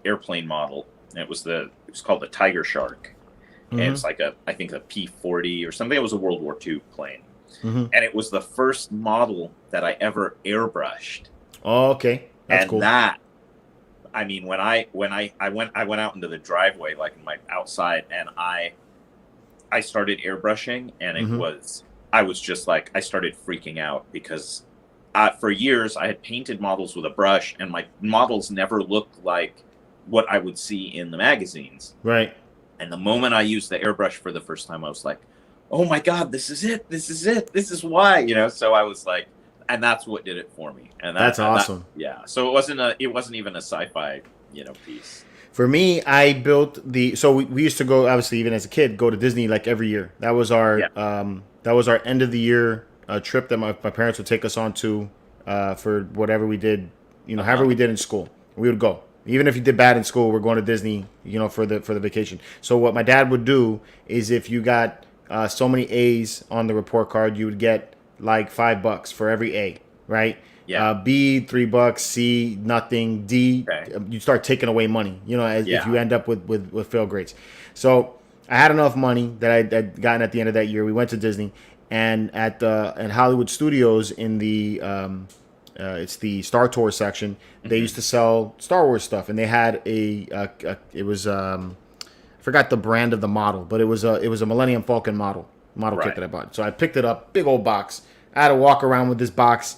airplane model. It was called the Tiger Shark. Mm-hmm. And it was like I think a P-40 or something. It was a World War II plane. Mm-hmm. And it was the first model that I ever airbrushed. Oh, okay. That's cool. I mean, when I went out into the driveway, like in my outside, and I started airbrushing, and I was just like, I started freaking out because for years I had painted models with a brush, and my models never looked like what I would see in the magazines. Right. And the moment I used the airbrush for the first time, I was like, oh my God, this is it. This is it. This is why, so I was like, and that's what did it for me. And that's awesome. So it wasn't even a sci-fi, piece. For me, I built so we used to go, obviously, even as a kid, go to Disney like every year. That was our end of the year trip that my parents would take us on to for whatever we did, however we did in school. We would go. Even if you did bad in school, we're going to Disney, for the vacation. So what my dad would do is if you got so many A's on the report card, you would get like $5 for every A, right? Yeah. B, $3. C, nothing. D, you start taking away money, if you end up with fail grades. So I had enough money that I'd gotten at the end of that year. We went to Disney, and at Hollywood Studios in the it's the Star Tours section. They used to sell Star Wars stuff, and they had it was I forgot the brand of the model, but it was a Millennium Falcon model kit that I bought. So I picked it up, big old box. I had to walk around with this box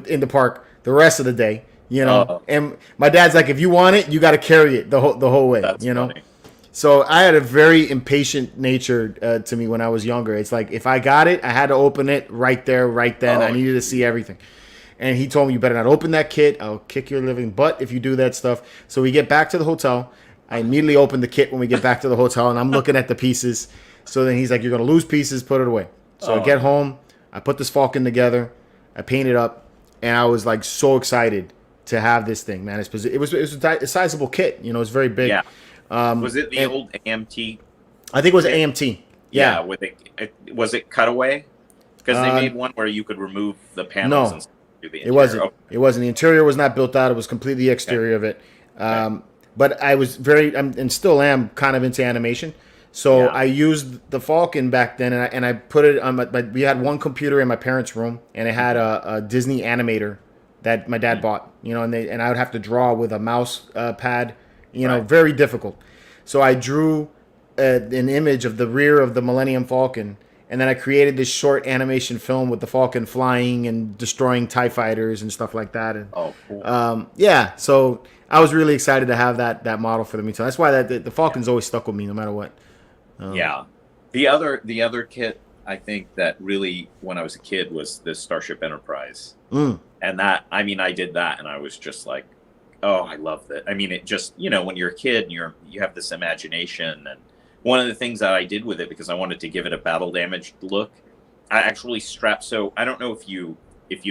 in the park the rest of the day, And my dad's like, if you want it, you got to carry it the whole way, That's funny. So I had a very impatient nature to me when I was younger. It's like if I got it, I had to open it right there, right then. I needed to see everything. And he told me, you better not open that kit. I'll kick your living butt if you do that stuff. So we get back to the hotel. I immediately open the kit when we get back to the hotel, and I'm looking at the pieces. So then he's like, you're going to lose pieces, put it away. So I get home. I put this Falcon together. I paint it up. And I was like so excited to have this thing, man. It was a sizable kit. It's very big. Yeah. Was it the old AMT? I think it was AMT. Yeah. Was it cutaway? Because they made one where you could remove the panels. No, and do the it wasn't. Oh. It wasn't. The interior was not built out. It was completely the exterior of it. But I was and still am kind of into animation. So I used the Falcon back then, and I put it on we had one computer in my parents' room, and it had a Disney animator that my dad bought, and I would have to draw with a mouse pad, very difficult. So I drew an image of the rear of the Millennium Falcon, and then I created this short animation film with the Falcon flying and destroying TIE fighters and stuff like that. And, cool. So I was really excited to have that model for the meantime. That's why the Falcon's always stuck with me no matter what. The other kit I think that really when I was a kid was the Starship Enterprise, and that I did that and I was just like, oh, I love that. It just when you're a kid and you have this imagination, and one of the things that I did with it because I wanted to give it a battle damaged look, I actually strapped. So I don't know if you've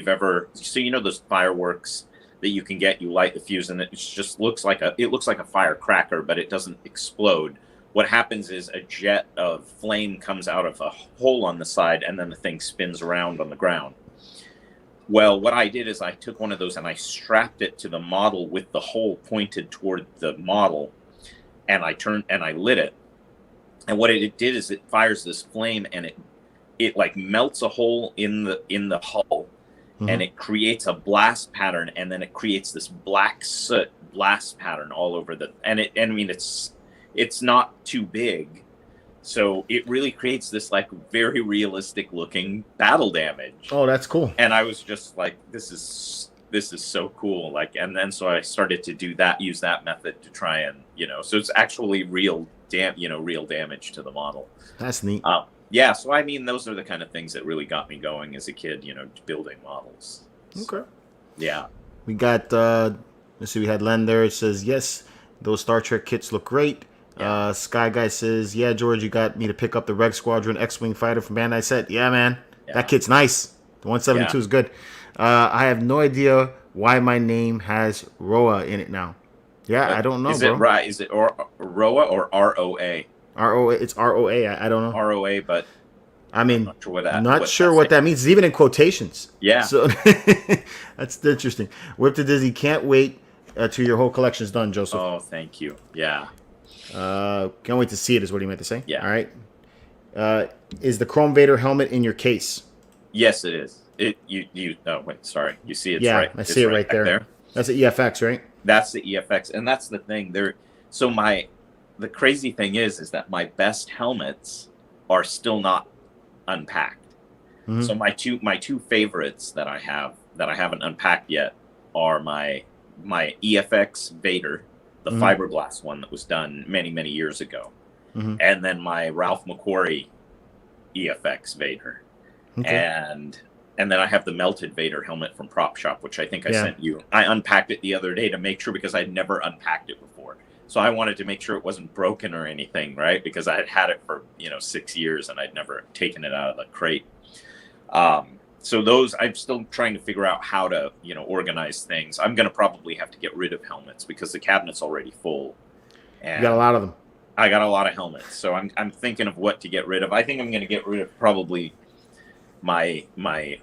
ever those fireworks that you can get, you light the fuse and it just looks like a firecracker, but it doesn't explode. What happens is a jet of flame comes out of a hole on the side, and then the thing spins around on the ground. Well, what I did is I took one of those and I strapped it to the model with the hole pointed toward the model, and I lit it. And what it did is it fires this flame, and it like melts a hole in the hull, and it creates a blast pattern, and then it creates this black soot blast pattern all over it's not too big, so it really creates this like very realistic looking battle damage. Oh, that's cool. And I was just like, this is so cool. Like, and then so I started to use that method to try and so it's actually real damage to the model. That's neat. So those are the kind of things that really got me going as a kid, building models. Okay. Yeah. We got let's see, we had Len there. It says, yes, those Star Trek kits look great. Yeah. Sky Guy says, yeah, George, you got me to pick up the Reg Squadron X-Wing fighter from Bandai Set. Yeah, man. Yeah. That kit's nice. The 172 is good. I have no idea why my name has Roa in it now. Yeah, I don't know, Is it right? Is it Roa or ROA? ROA. It's ROA. I don't know. ROA, but not sure what that means. It's even in quotations. Yeah. So that's interesting. Whip to Dizzy. Can't wait till your whole collection's done, Joseph. Oh, thank you. Yeah. Can't wait to see it is what he meant to say. Yeah. All right. Is the Chrome Vader helmet in your case? Yes, it is. Sorry. You see it's right. I see it right there. That's the EFX, right? That's the EFX. And that's the thing. The crazy thing is that my best helmets are still not unpacked. Mm-hmm. So my two favorites that I haven't unpacked yet are my EFX Vader, the fiberglass one that was done many, many years ago. Mm-hmm. And then my Ralph McQuarrie EFX Vader. Okay. And then I have the melted Vader helmet from Prop Shop, which I think I sent you. I unpacked it the other day to make sure, because I'd never unpacked it before. So I wanted to make sure it wasn't broken or anything, right? Because I had it for 6 years and I'd never taken it out of the crate. So those, I'm still trying to figure out how to organize things. I'm going to probably have to get rid of helmets because the cabinet's already full. And you got a lot of them. I got a lot of helmets, so I'm thinking of what to get rid of. I think I'm going to get rid of probably my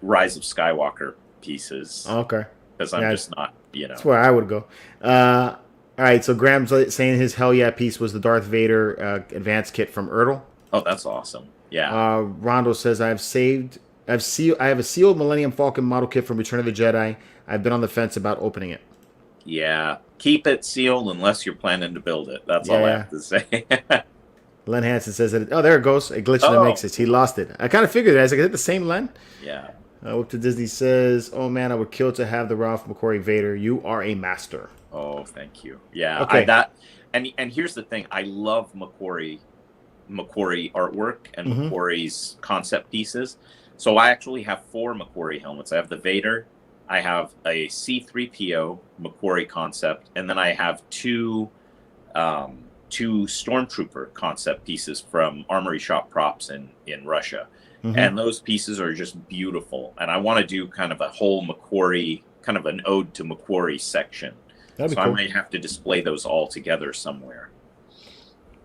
Rise of Skywalker pieces. Okay. Because I'm just not, That's where I would go. All right, so Graham's saying his hell yeah piece was the Darth Vader advanced kit from Ertl. Oh, that's awesome. Yeah. Rondo says, I have a sealed Millennium Falcon model kit from Return of the Jedi. I've been on the fence about opening it. Yeah. Keep it sealed unless you're planning to build it. That's all I Yeah. have to say. Len Hansen says that. Oh, there it goes. It glitched in the Oh. Matrix. He lost it. I kind of figured it. I was like, is it the same Len? Yeah. Up to Disney says, oh man, I would kill to have the Ralph McQuarrie Vader. You are a master. Oh, thank you. Yeah. Okay. And here's the thing. I love McQuarrie artwork and McQuarrie's concept pieces. So I actually have 4 McQuarrie helmets. I have the Vader, I have a C-3PO McQuarrie concept, and then I have two Stormtrooper concept pieces from Armory Shop Props in Russia. And those pieces are just beautiful. And I want to do kind of a whole McQuarrie, kind of an ode to McQuarrie section. That'd be so cool. I might have to display those all together somewhere.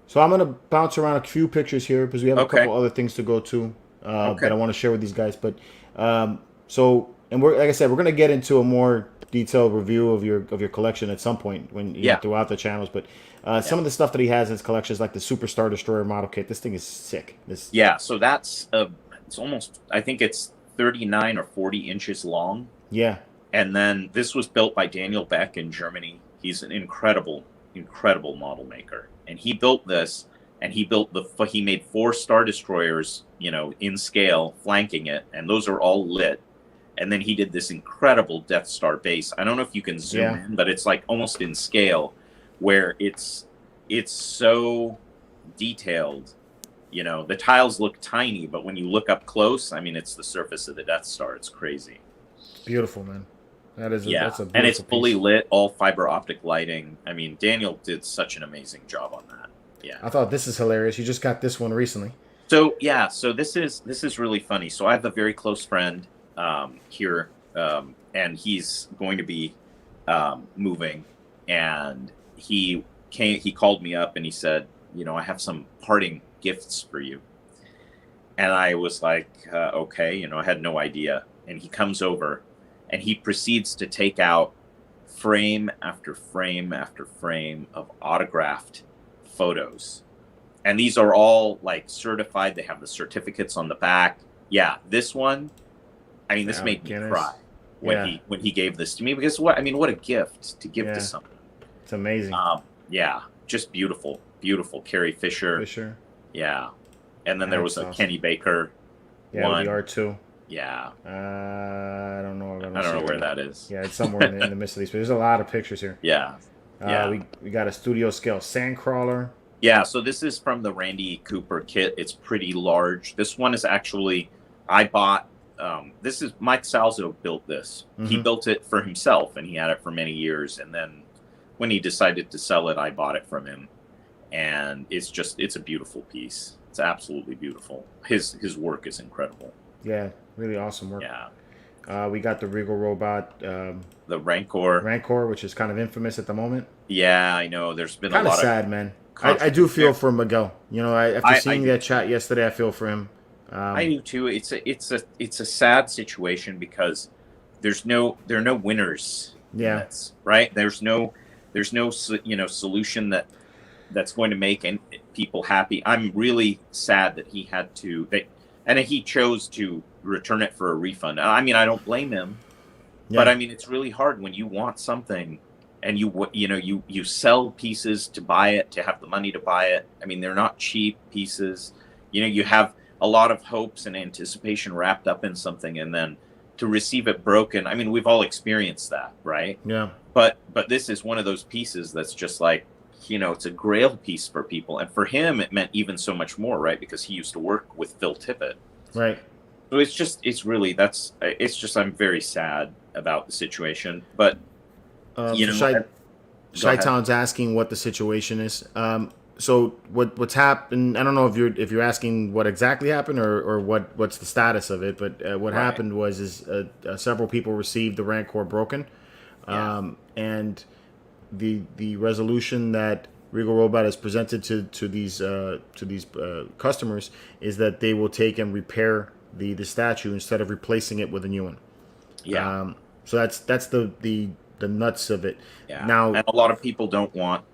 So I'm going to bounce around a few pictures here because we have a Okay. couple other things to go to Okay. that I want to share with these guys. But and we're, like I said, we're going to get into a more detailed review of your collection at some point when throughout the channels. But some of the stuff that he has in his collection is like the Super Star Destroyer model kit. This thing is sick. Yeah, so that's it's almost, I think it's 39 or 40 inches long. Yeah. And then this was built by Daniel Beck in Germany. He's an incredible model maker. And he built this, and he made 4 Star Destroyers, in scale, flanking it, and those are all lit. And then he did this incredible Death Star base. I don't know if you can zoom in, but it's like almost in scale, where it's so detailed. The tiles look tiny, but when you look up close, I mean, it's the surface of the Death Star. It's crazy. Beautiful, man. That's a beautiful and it's fully piece. lit, all fiber optic lighting. I mean, Daniel did such an amazing job on that. Yeah. I thought this is hilarious. You just got this one recently. So this is really funny. So I have a very close friend here, and he's going to be moving, and he called me up and he said, I have some parting gifts for you. And I was like, okay, I had no idea. And he comes over and he proceeds to take out frame after frame after frame of autographed photos. And these are all like certified. They have the certificates on the back. Yeah, this one, I mean, this made me cry when he gave this to me, because what a gift to give to someone. It's amazing. Yeah, just beautiful. Carrie Fisher. Yeah. And then there was a awesome Kenny Baker one. Yeah, the R2. Yeah. I don't know. I don't know where that is. Yeah, it's somewhere in the midst of these. But there's a lot of pictures here. Yeah. We got a studio scale Sandcrawler. Yeah, so this is from the Randy Cooper kit. It's pretty large. This one is actually, I bought, this is Mike Salzo built this. He built it for himself, and he had it for many years. And then when he decided to sell it, I bought it from him. And it's a beautiful piece. It's absolutely beautiful. His work is incredible. Yeah, really awesome work. Yeah. We got the Regal Robot. The Rancor. Which is kind of infamous at the moment. Yeah, I know. There's been kind a lot of sad, man. I do feel for Miguel. After seeing that chat yesterday, I feel for him. I do too. It's a sad situation because there are no winners. Yeah. Right. There's no solution that's going to make people happy. I'm really sad that he had to, and he chose to return it for a refund. I mean, I don't blame him, but I mean, it's really hard when you want something and you sell pieces to buy it, to have the money to buy it. I mean, they're not cheap pieces. You have a lot of hopes and anticipation wrapped up in something, and then to receive it broken. I mean, we've all experienced that, right? Yeah. But this is one of those pieces that's just like, it's a grail piece for people. And for him, it meant even so much more, right? Because he used to work with Phil Tippett. Right. So I'm very sad about the situation. But, Shy-Town's asking what the situation is. So what's happened? I don't know if you're asking what exactly happened or what's the status of it. But what happened was several people received the Rancor broken, and the resolution that Regal Robot has presented to these customers is that they will take and repair the statue instead of replacing it with a new one. Yeah. So that's the nuts of it. Yeah. Now, and a lot of people don't want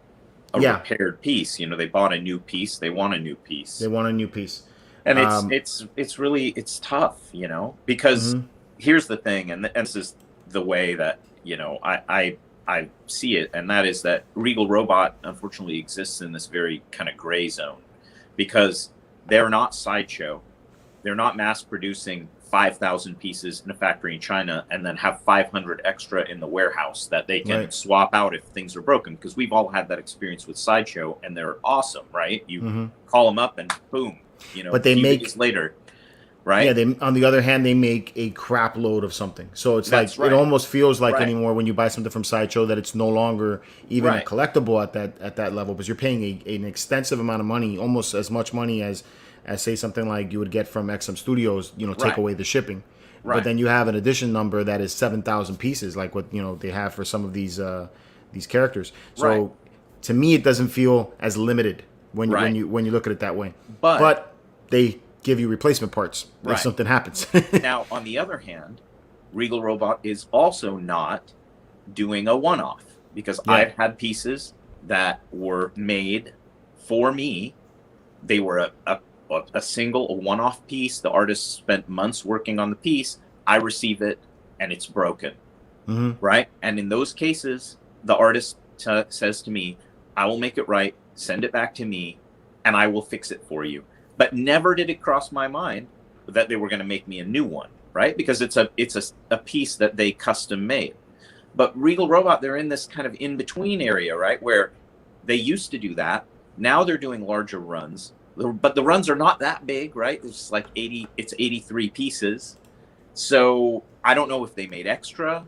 a Yeah. repaired piece. You know, they bought a new piece. They want a new piece. They want a new piece. And it's really it's tough, you know, because Mhm. here's the thing, and this is the way that, you know, I see it, and that is that Regal Robot unfortunately exists in this very kind of gray zone, because they're not Sideshow. They're not mass producing 5,000 pieces in a factory in China and then have 500 extra in the warehouse that they can swap out if things are broken. Because we've all had that experience with Sideshow, and they're awesome, right? You call them up and boom, you know, but they make days later, right? Yeah, they, on the other hand, they make a crap load of something. So it's That's like, right. it almost feels like Right. anymore when you buy something from Sideshow that it's no longer even Right. a collectible at that level, because you're paying an extensive amount of money, almost as much money as say something like you would get from XM Studios, you know, take Right. away the shipping. Right. But then you have an edition number that is 7,000 pieces, like what, you know, they have for some of these characters. So Right. to me, it doesn't feel as limited when Right. when you look at it that way. But they give you replacement parts if Right. something happens. Now, on the other hand, Regal Robot is also not doing a one-off, because Yeah. I've had pieces that were made for me. They were a single, a one-off piece. The artist spent months working on the piece. I receive it, and it's broken, right? And in those cases, the artist says to me, I will make it right, send it back to me, and I will fix it for you. But never did it cross my mind that they were going to make me a new one, right? Because it's a piece that they custom made. But Regal Robot, they're in this kind of in-between area, right? Where they used to do that. Now they're doing larger runs, but the runs are not that big, right? It's like 83 pieces. So I don't know if they made extra.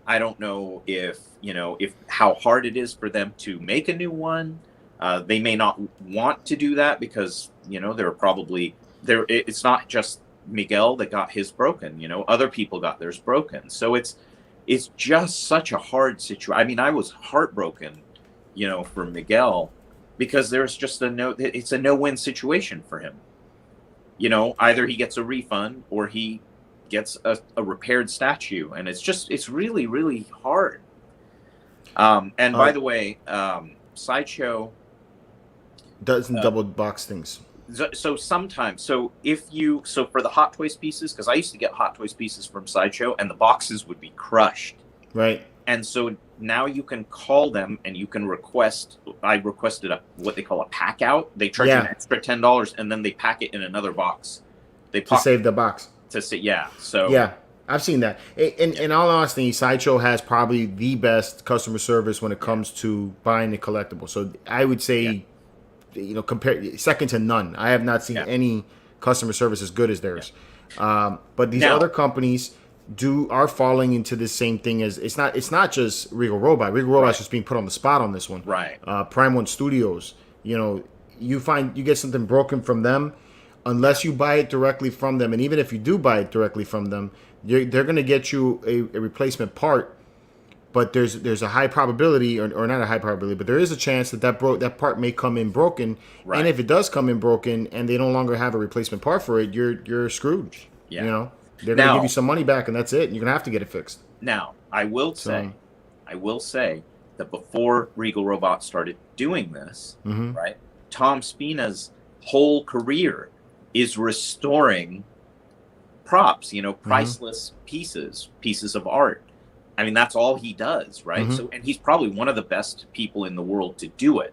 I don't know if how hard it is for them to make a new one. They may not want to do that because, you know, it's not just Miguel that got his broken, you know, other people got theirs broken. So it's just such a hard situation. I mean, I was heartbroken, you know, for Miguel, because there's just it's a no-win situation for him. You know, either he gets a refund or he gets a repaired statue, and it's really, really hard. And by the way, Sideshow doesn't double box things. So sometimes, so for the Hot Toys pieces, because I used to get Hot Toys pieces from Sideshow, and the boxes would be crushed. Right. And so now you can call them and you can request. I requested what they call a pack out. They charge you an extra $10, and then they pack it in another box. To save the box. So yeah, I've seen that. In all honesty, Sideshow has probably the best customer service when it comes to buying the collectible. So I would say, you know, second to none. I have not seen any customer service as good as theirs. But these other companies are falling into the same thing as it's not just Regal Robot. Regal Robot's just being put on the spot on this one. Right. Prime One Studios. You know, you get something broken from them, unless you buy it directly from them, and even if you do buy it directly from them, they're going to get you a replacement part. But there's a high probability, or not a high probability, but there is a chance that part may come in broken. Right. And if it does come in broken, and they no longer have a replacement part for it, you're screwed. Yeah. You know, they're going to give you some money back, and that's it. You're going to have to get it fixed. Now, I will say that before Regal Robot started doing this, right, Tom Spina's whole career is restoring props, you know, priceless pieces of art. I mean, that's all he does, right? So, and he's probably one of the best people in the world to do it.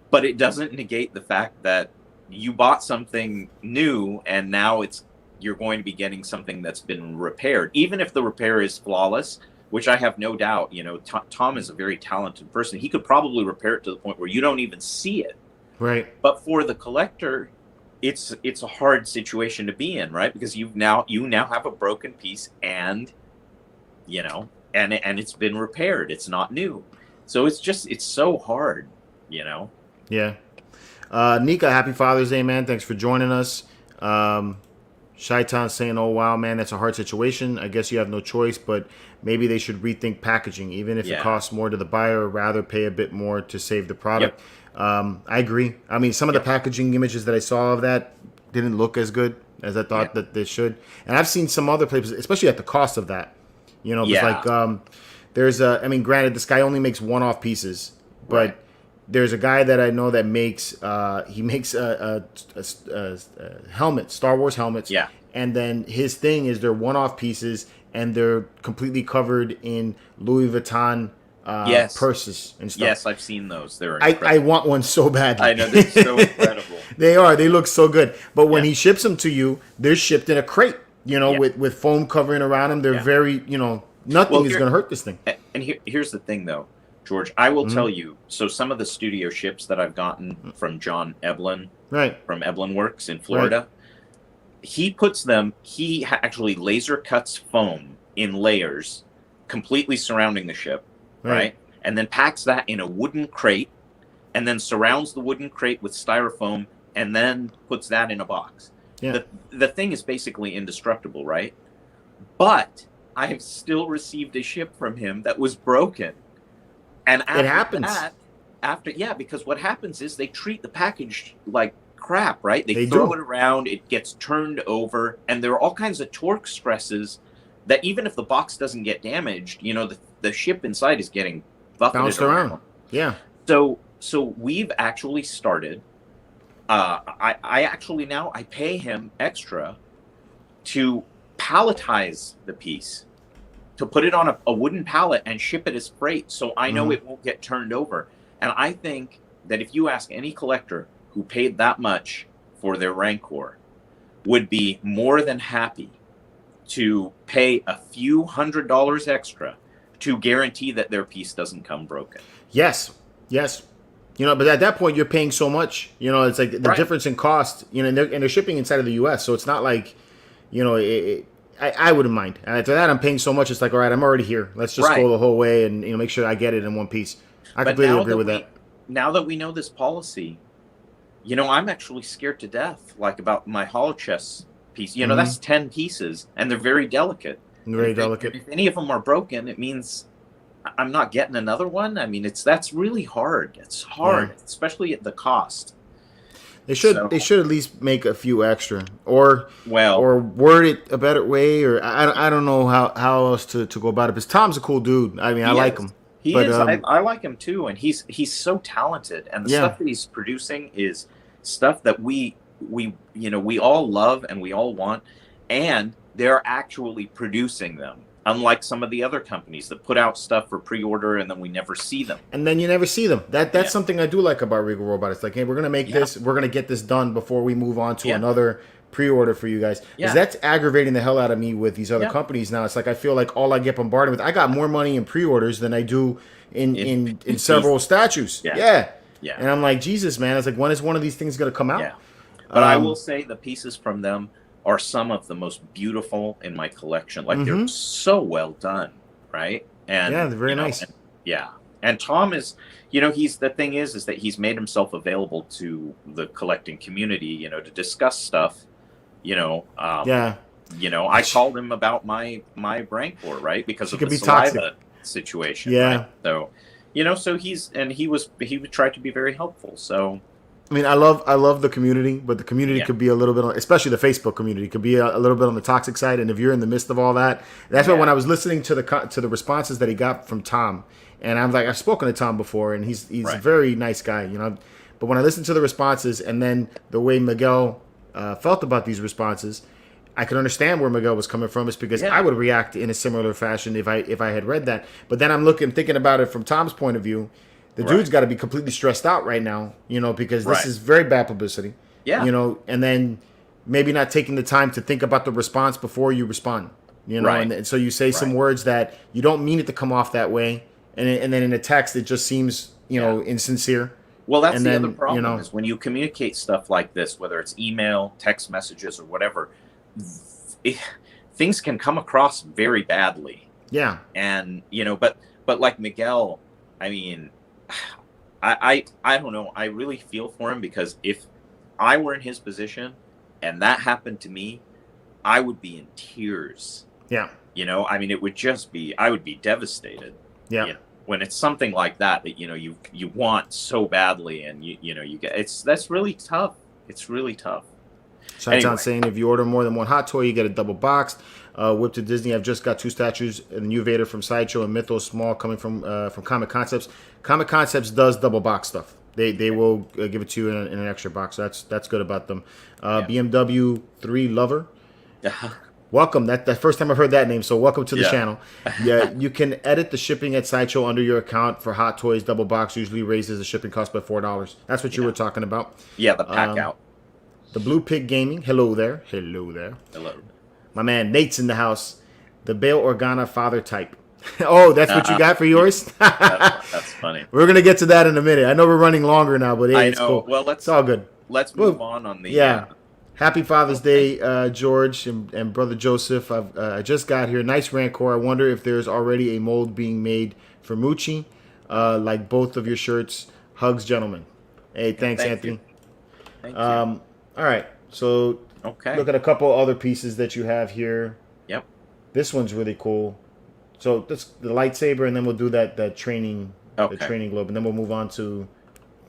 But it doesn't negate the fact that you bought something new, and now you're going to be getting something that's been repaired, even if the repair is flawless, which I have no doubt. You know, Tom is a very talented person. He could probably repair it to the point where you don't even see it. Right. But for the collector, it's a hard situation to be in, right? Because you now have a broken piece, and you know, and it's been repaired. It's not new. So it's so hard, you know? Yeah. Nika, happy Father's Day, man. Thanks for joining us. Shaitan saying, oh, wow, man, that's a hard situation. I guess you have no choice, but maybe they should rethink packaging. Even if it costs more to the buyer, rather pay a bit more to save the product. I agree. I mean, some of the packaging images that I saw of that didn't look as good as I thought that they should. And I've seen some other places, especially at the cost of that. You know, it's like there's I mean, granted, this guy only makes one-off pieces, but There's a guy that I know that makes he makes helmets, Star Wars helmets. Yeah. And then his thing is they're one-off pieces, and they're completely covered in Louis Vuitton purses and stuff. Yes, I've seen those. They're I want one so badly. I know, they're so incredible. They are. They look so good. But when he ships them to you, they're shipped in a crate, with foam covering around them. They're very, nothing is going to hurt this thing. And here's the thing, though, George. I will tell you, so some of the studio ships that I've gotten from John Eblin, from Eblin Works in Florida, he actually laser cuts foam in layers completely surrounding the ship, right? And then packs that in a wooden crate, and then surrounds the wooden crate with styrofoam, and then puts that in a box. Yeah. The thing is basically indestructible, right? But I have still received a ship from him that was broken. And after it happens. Because what happens is they treat the package like crap, right? They throw it around, it gets turned over, and there are all kinds of torque stresses that even if the box doesn't get damaged, the ship inside is getting bounced around. Yeah. So we've actually started. I pay him extra to palletize the piece, to put it on a wooden pallet and ship it as freight, so I know it won't get turned over. And I think that if you ask any collector who paid that much for their Rancor, would be more than happy to pay a few $100s extra to guarantee that their piece doesn't come broken. Yes. But at that point you're paying so much. It's like the difference in cost. And they're shipping inside of the U.S., so it's not like, I wouldn't mind. And after that, I'm paying so much. It's like, all right, I'm already here. Let's just go the whole way and make sure I get it in one piece. I completely agree with that. Now that we know this policy, I'm actually scared to death, like about my holochess piece. That's 10 pieces, and they're very delicate. If any of them are broken, it means I'm not getting another one. I mean, that's really hard. It's hard, especially at the cost. They should at least make a few extra, or word it a better way, or I don't know how else to go about it. Because Tom's a cool dude. I mean, I like him. He is. I like him too, and he's so talented. And the stuff that he's producing is stuff that we all love and we all want, and they're actually producing them. Unlike some of the other companies that put out stuff for pre-order and then we never see them. And then you never see them. That's something I do like about Regal Robot. It's like, hey, we're going to make this. We're going to get this done before we move on to another pre-order for you guys. Because that's aggravating the hell out of me with these other companies now. It's like I feel like all I get bombarded with. I got more money in pre-orders than I do in several statues. Yeah. And I'm like, Jesus, man. It's like, when is one of these things going to come out? Yeah. But I will say the pieces from them are some of the most beautiful in my collection. Like they're so well done, right? And they're very nice. And Tom is, the thing is that he's made himself available to the collecting community, to discuss stuff. I called him about my Rancor, right? Because of the saliva situation. Yeah. Right? So he would try to be very helpful. So. I mean, I love the community, but the community could be a little bit, especially the Facebook community, could be a little bit on the toxic side. And if you're in the midst of all that, that's why when I was listening to the responses that he got from Tom, and I'm like, I've spoken to Tom before, and he's a very nice guy, But when I listened to the responses, and then the way Miguel felt about these responses, I could understand where Miguel was coming from. It's because I would react in a similar fashion if I had read that. But then I'm thinking about it from Tom's point of view. The dude's got to be completely stressed out right now, because this is very bad publicity. Yeah. And then maybe not taking the time to think about the response before you respond. And so you say some words that you don't mean it to come off that way, and then in a text it just seems insincere. Well, that's the other problem is when you communicate stuff like this, whether it's email, text messages, or whatever, things can come across very badly. Yeah. And but like Miguel, I mean. I don't know. I really feel for him, because if I were in his position and that happened to me, I would be in tears. Yeah. I mean, it would just be, I would be devastated. Yeah. When it's something like that you want so badly, and you get, that's really tough. It's really tough. Shaitan saying if you order more than one hot toy, you get a double box. Whip to Disney. I've just got 2 statues, and the new Vader from Sideshow and Mythos Small coming from Comic Concepts. Comic Concepts does double box stuff. They will give it to you in an extra box. So that's good about them. BMW 3 Lover. Welcome. That first time I've heard that name, so welcome to the channel. Yeah, you can edit the shipping at Sideshow under your account for Hot Toys. Double box usually raises the shipping cost by $4. That's what you were talking about. Yeah, the pack out. The Blue Pig Gaming. Hello there. Hello there. Hello. My man Nate's in the house. The Bail Organa father type. Oh, that's what you got for yours? That's funny. We're gonna get to that in a minute. I know we're running longer now, but hey, it's cool. Well, it's all good. Let's move on the. Happy Father's Day, George and brother Joseph. I just got here. Nice Rancor. I wonder if there's already a mold being made for Moochie, like both of your shirts. Hugs, gentlemen. Hey, thanks, Anthony. Thank you. All right, so look at a couple other pieces that you have here. Yep. This one's really cool. So this the lightsaber, and then we'll do that training, the training globe, and then we'll move on to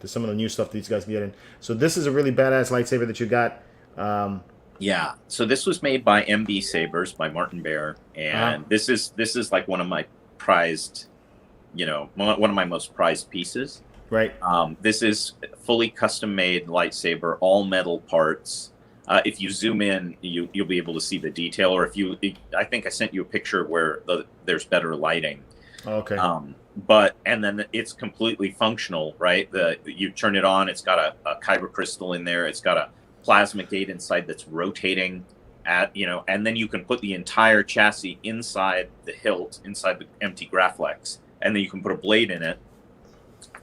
some of the new stuff that these guys can get in. So this is a really badass lightsaber that you got. Yeah. So this was made by MB Sabers by Martin Bear, and this is like one of my prized, one of my most prized pieces. Right. This is fully custom made lightsaber, all metal parts. If you zoom in, you'll be able to see the detail. Or I think I sent you a picture where there's better lighting. Okay. And then it's completely functional, right? You turn it on, it's got a kyber crystal in there. It's got a plasma gate inside that's rotating and then you can put the entire chassis inside the hilt, inside the empty Graflex, and then you can put a blade in it.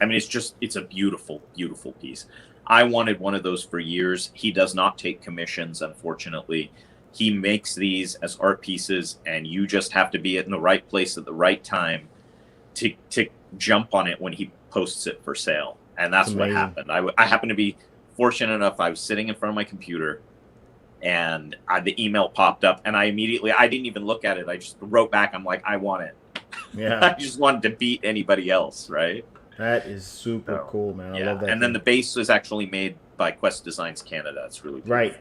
I mean, it's a beautiful, beautiful piece. I wanted one of those for years. He does not take commissions, unfortunately. He makes these as art pieces, and you just have to be in the right place at the right time to jump on it when he posts it for sale. And that's what happened. I happened to be fortunate enough. I was sitting in front of my computer, and the email popped up, and I didn't even look at it. I just wrote back. I'm like, I want it. Yeah. I just wanted to beat anybody else, right? That is super cool, man. I love that. And then the base was actually made by Quest Designs Canada. It's really beautiful. Right.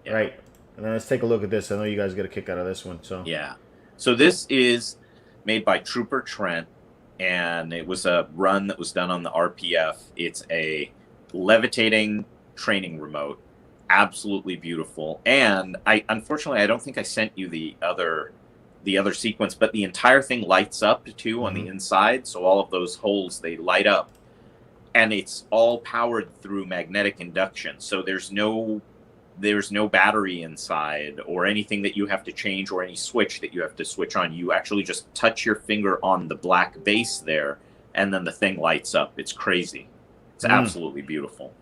Yeah. Right. And then let's take a look at this. I know you guys get a kick out of this one. So yeah. So this is made by Trooper Trent, and it was a run that was done on the RPF. It's a levitating training remote. Absolutely beautiful. And unfortunately I don't think I sent you the other sequence, but the entire thing lights up too on the inside. So all of those holes, they light up, and it's all powered through magnetic induction. So there's no battery inside or anything that you have to change or any switch that you have to switch on. You actually just touch your finger on the black base there, and then the thing lights up. It's crazy. It's absolutely beautiful.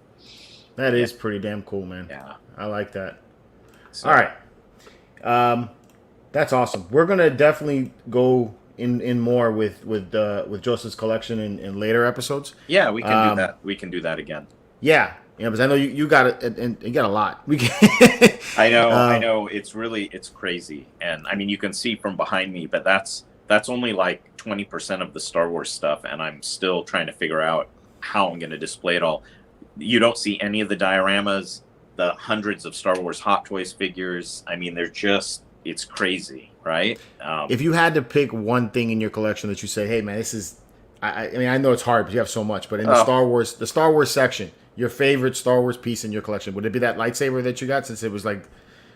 That is pretty damn cool, man. Yeah. I like that. So, all right. That's awesome. We're gonna definitely go in more with Joseph's collection in later episodes. Yeah, we can do that. We can do that again. Yeah, because I know you got it, and you got a lot. I know. It's crazy, and I mean, you can see from behind me, but that's only like 20% of the Star Wars stuff, and I'm still trying to figure out how I'm going to display it all. You don't see any of the dioramas, the hundreds of Star Wars Hot Toys figures. I mean, it's crazy, right? If you had to pick one thing in your collection that you say, hey man, this is, I mean, I know it's hard because you have so much, but in the Star Wars section, your favorite Star Wars piece in your collection, would it be that lightsaber that you got, since it was like,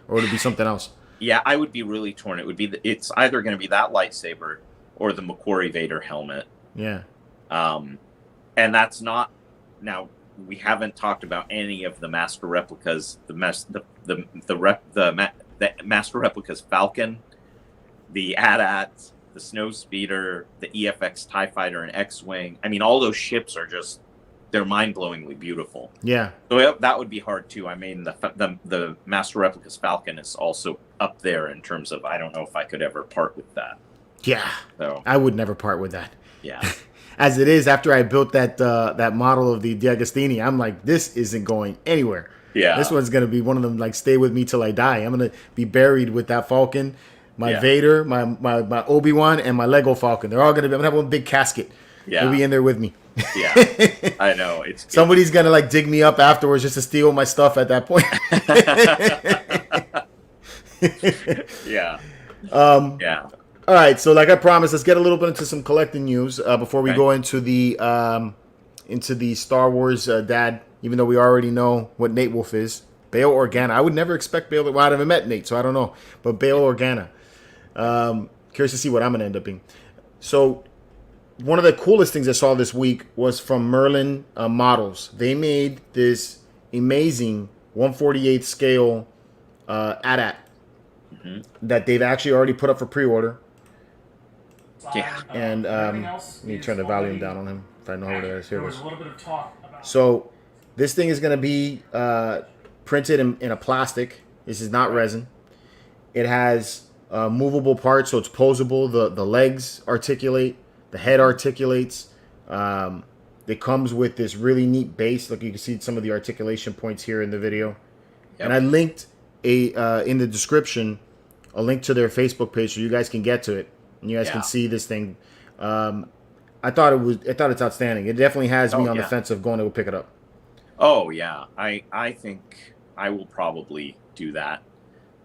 or would it be something else? Yeah, I would be really torn. It would be it's either going to be that lightsaber or the Macquarie Vader helmet. Yeah. And that's not, now we haven't talked about any of the master replicas, the master replicas Falcon, the AT-AT, the Snowspeeder, the EFX TIE Fighter, and X-Wing. I mean, all those ships are they're mind-blowingly beautiful. Yeah. So that would be hard too. I mean, the master replicas Falcon is also up there in terms of, I don't know if I could ever part with that. Yeah. So I would never part with that. Yeah. As it is, after I built that model of the D'Agostini, I'm like, this isn't going anywhere. Yeah. This one's going to be one of them, like, stay with me till I die. I'm going to be buried with that Falcon, my Vader, my Obi-Wan, and my Lego Falcon. They're all going to be, I'm going to have one big casket. Yeah. They'll be in there with me. Yeah, I know. Somebody's gonna like dig me up afterwards just to steal my stuff at that point. Yeah. Yeah. All right, so like I promised, let's get a little bit into some collecting news before we Okay. go into the Star Wars dad. Even though we already know what Nate Wolf is, Bail Organa. I would never expect Bail. Well, I haven't met Nate, so I don't know. But Bail Organa. Curious to see what I'm gonna end up being. So one of the coolest things I saw this week was from Merlin Models. They made this amazing 1/48 scale AT-AT that they've actually already put up for pre-order. Yeah. And let me turn the volume down on him if I know what it is. Here it There is. was a little bit of talk about. So this thing is going to be printed in a plastic. This is not resin. It has movable parts, so it's posable. The legs articulate. The head articulates. It comes with this really neat base. Look, you can see some of the articulation points here in the video. Yep. And I linked in the description a link to their Facebook page so you guys can get to it and you guys can see this thing. I thought it's outstanding. It definitely has me on the fence of going to go pick it up. Oh yeah, I think I will probably do that.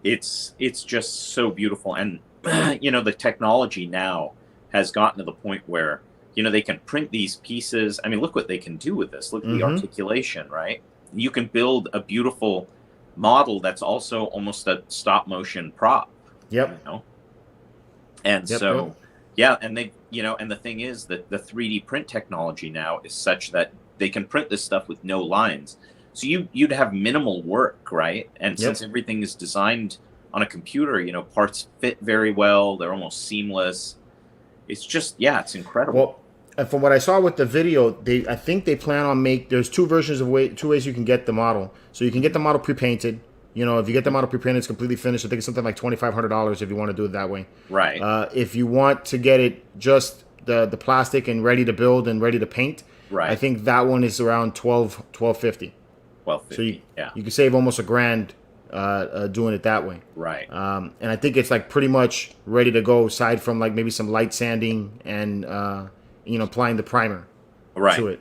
It's just so beautiful, and the technology now has gotten to the point where they can print these pieces. I mean, look what they can do with this. Look at the articulation, right? You can build a beautiful model that's also almost a stop motion prop. Yep. And so, and they, and the thing is that the 3D print technology now is such that they can print this stuff with no lines. So you'd have minimal work, right? And since everything is designed on a computer, parts fit very well. They're almost seamless. It's just, it's incredible. Well, and from what I saw with the video, I think they plan on there's two ways you can get the model. So you can get the model pre-painted. If you get the model pre-painted, it's completely finished. I think it's something like $2,500 if you want to do it that way. Right. If you want to get it just the plastic and ready to build and ready to paint, right. I think that one is around $1,250. So you can save almost $1,000 doing it that way. Right. And I think it's like pretty much ready to go, aside from like maybe some light sanding and applying the primer to it.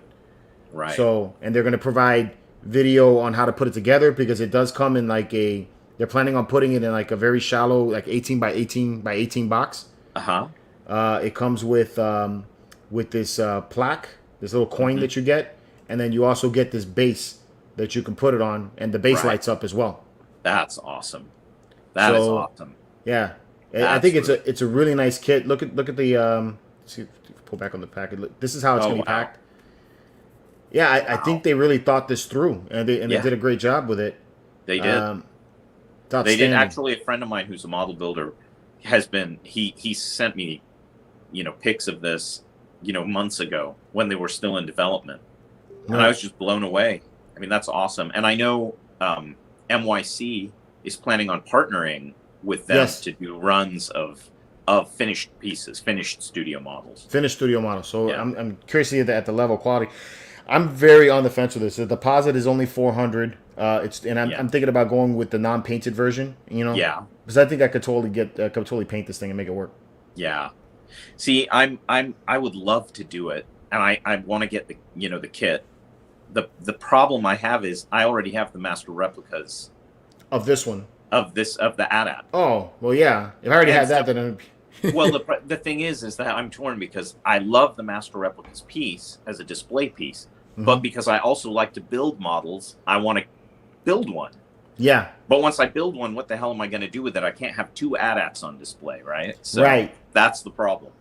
Right. So, and they're going to provide video on how to put it together, because it does come in like they're planning on putting it in like a very shallow, like 18 by 18 by 18 box. It comes with this plaque, this little coin that you get, and then you also get this base that you can put it on, and the base lights up as well. That's awesome. That is awesome. Yeah, I think it's a really nice kit. Look at the see if you pull back on the package. This is how it's gonna be packed. Yeah, I think they really thought this through, and they did a great job with it. They did. They did. Actually, a friend of mine who's a model builder he sent me, pics of this, months ago when they were still in development, and I was just blown away. I mean, that's awesome. And I know MYC is planning on partnering with them to do runs of finished pieces, finished studio models. So I'm curious to see at the level of quality. I'm very on the fence with this. The deposit is only $400. I'm thinking about going with the non-painted version. Yeah. Because I think I could totally paint this thing and make it work. Yeah. See, I would love to do it, and I want to get the kit. The problem I have is I already have the master replicas of this one. Of the AT-AT. Oh well, yeah. If I already had that, then. Well, the thing is that I'm torn, because I love the master replicas piece as a display piece, but because I also like to build models, I want to build one. Yeah. But once I build one, what the hell am I going to do with it? I can't have two AT-ATs on display, right? So that's the problem.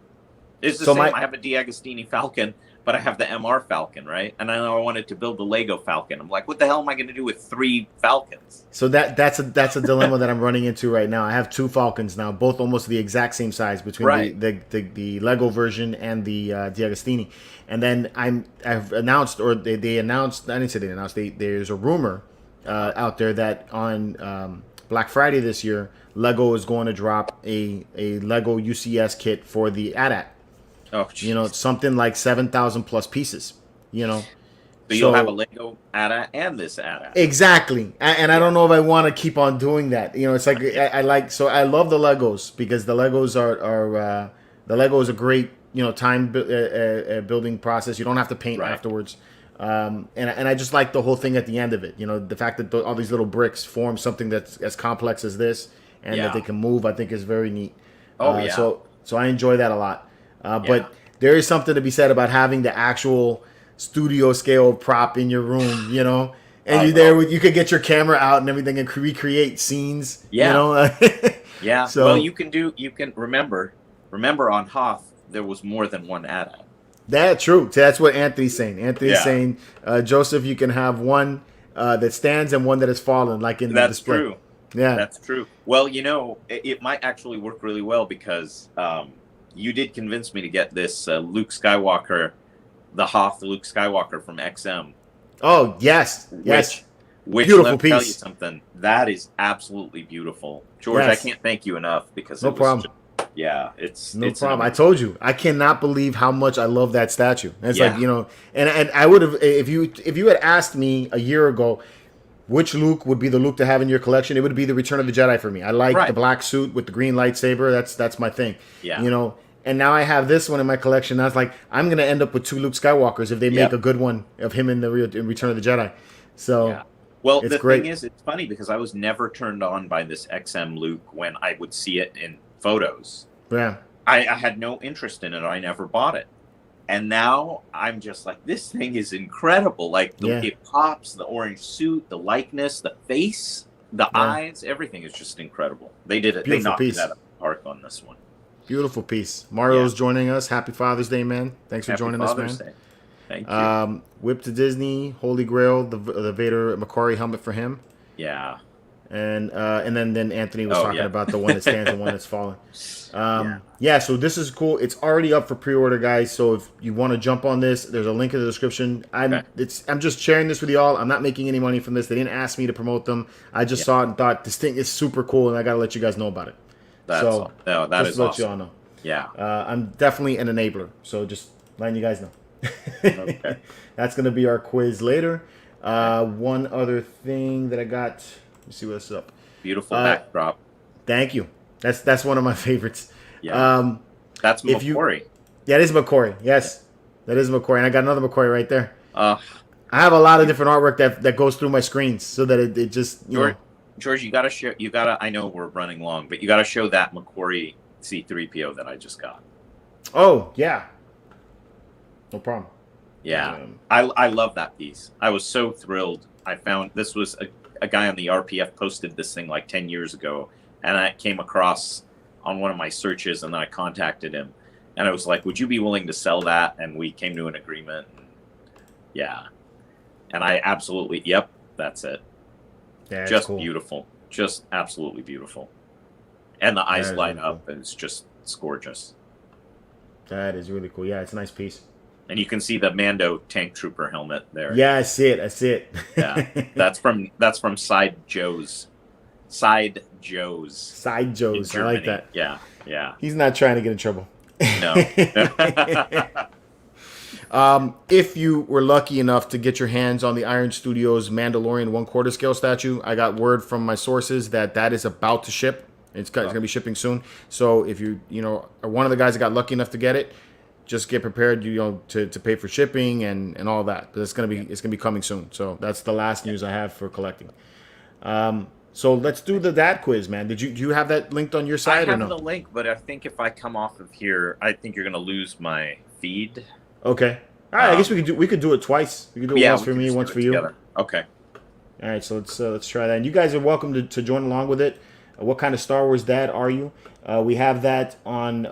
It's the same. I have a DiAgostini Falcon, but I have the MR Falcon, right? And I know I wanted to build the Lego Falcon. I'm like, what the hell am I going to do with 3 Falcons? So that's a dilemma that I'm running into right now. I have 2 Falcons now, both almost the exact same size between the Lego version and the DiAgostini. And then I've announced, or they announced. I didn't say they announced. There's a rumor out there that on Black Friday this year, Lego is going to drop a Lego UCS kit for the AT-AT. Oh, geez. Something like 7,000 plus pieces. So you'll have a Lego AT-AT and this AT-AT. Exactly, and I don't know if I want to keep on doing that. It's like I love the Legos, because the Legos are the Lego is a great time building process. You don't have to paint afterwards. And I just like the whole thing at the end of it. The fact that all these little bricks form something that's as complex as this, and that they can move, I think is very neat. So I enjoy that a lot. But there is something to be said about having the actual studio scale prop in your room, and you could get your camera out and everything and recreate scenes. Yeah. So, well, you can remember on Hoth there was more than one AT-AT. That's true. That's what Anthony's saying. Anthony's saying, Joseph, you can have one that stands and one that has fallen, like in the display. That's true. Yeah, that's true. Well, it might actually work really well because you did convince me to get this Luke Skywalker, the Hoth Luke Skywalker from XM. Oh yes, yes. Which beautiful let me tell you piece. something. That is absolutely beautiful, George. Yes. I can't thank you enough because No problem. It's No problem. I told you, I cannot believe how much I love that statue. And it's like, and I would have, if you had asked me a year ago which Luke would be the Luke to have in your collection, it would be the Return of the Jedi for me. I like the black suit with the green lightsaber. That's my thing. Yeah. And now I have this one in my collection. I was like, I'm gonna end up with 2 Luke Skywalkers if they make a good one of him in in Return of the Jedi. So well, it's the great. thing is, it's funny because I was never turned on by this XM Luke when I would see it in photos. Yeah. I had no interest in it. I never bought it. And now I'm just like, this thing is incredible. Like, it pops, the orange suit, the likeness, the face, the eyes, everything is just incredible. They did it. Beautiful they knocked piece. it out of the park on this one. Beautiful piece. Mario's joining us. Happy Father's Day, man. Thanks for joining us, man. Day. Thank you. Whip to Disney, Holy Grail, the Vader Macquarie helmet for him. Yeah. And then Anthony was talking about the one that stands and one that's fallen. So this is cool. It's already up for pre-order, guys. So if you want to jump on this, there's a link in the description. I'm just sharing this with y'all. I'm not making any money from this. They didn't ask me to promote them. I just saw it and thought this thing is super cool, and I gotta let you guys know about it. That is just to let y'all know. Yeah. I'm definitely an enabler. So just letting you guys know. Okay. That's gonna be our quiz later. One other thing that I got. Let me see what's up. Beautiful backdrop. Thank you. That's one of my favorites. Yeah. That's Macquarie. Yeah, it is Macquarie. Yes, that is Macquarie. And I got another Macquarie right there. I have a lot of different artwork that goes through my screens so that it just George, you gotta show. I know we're running long, but you gotta show that Macquarie C-3PO that I just got. Oh yeah. No problem. Yeah, I love that piece. I was so thrilled. I found this was a guy on the RPF posted this thing like 10 years ago, and I came across on one of my searches, and then I contacted him, and I was like, would you be willing to sell that? And we came to an agreement. And I absolutely, that's it. Yeah, just cool. Beautiful. Just absolutely beautiful. And the eyes light up, and it's gorgeous. That is really cool. Yeah, it's a nice piece. And you can see the Mando tank trooper helmet there. Yeah, I see it. Yeah, that's from Side Joe's. Side Joe's. I like that. Yeah. He's not trying to get in trouble. No. If you were lucky enough to get your hands on the Iron Studios Mandalorian 1/4 scale statue, I got word from my sources that is about to ship. It's going to be shipping soon. So if you are one of the guys that got lucky enough to get it, just get prepared, to pay for shipping and all that. But it's gonna be coming soon. So that's the last news I have for collecting. So let's do the dad quiz, man. Do you have that linked on your side or no? I have the link, but I think if I come off of here, I think you're gonna lose my feed. Okay. All right. I guess we could do it twice. We could do it once for me, once for you. Together. Okay. All right. So let's try that. And you guys are welcome to join along with it. What kind of Star Wars dad are you? We have that on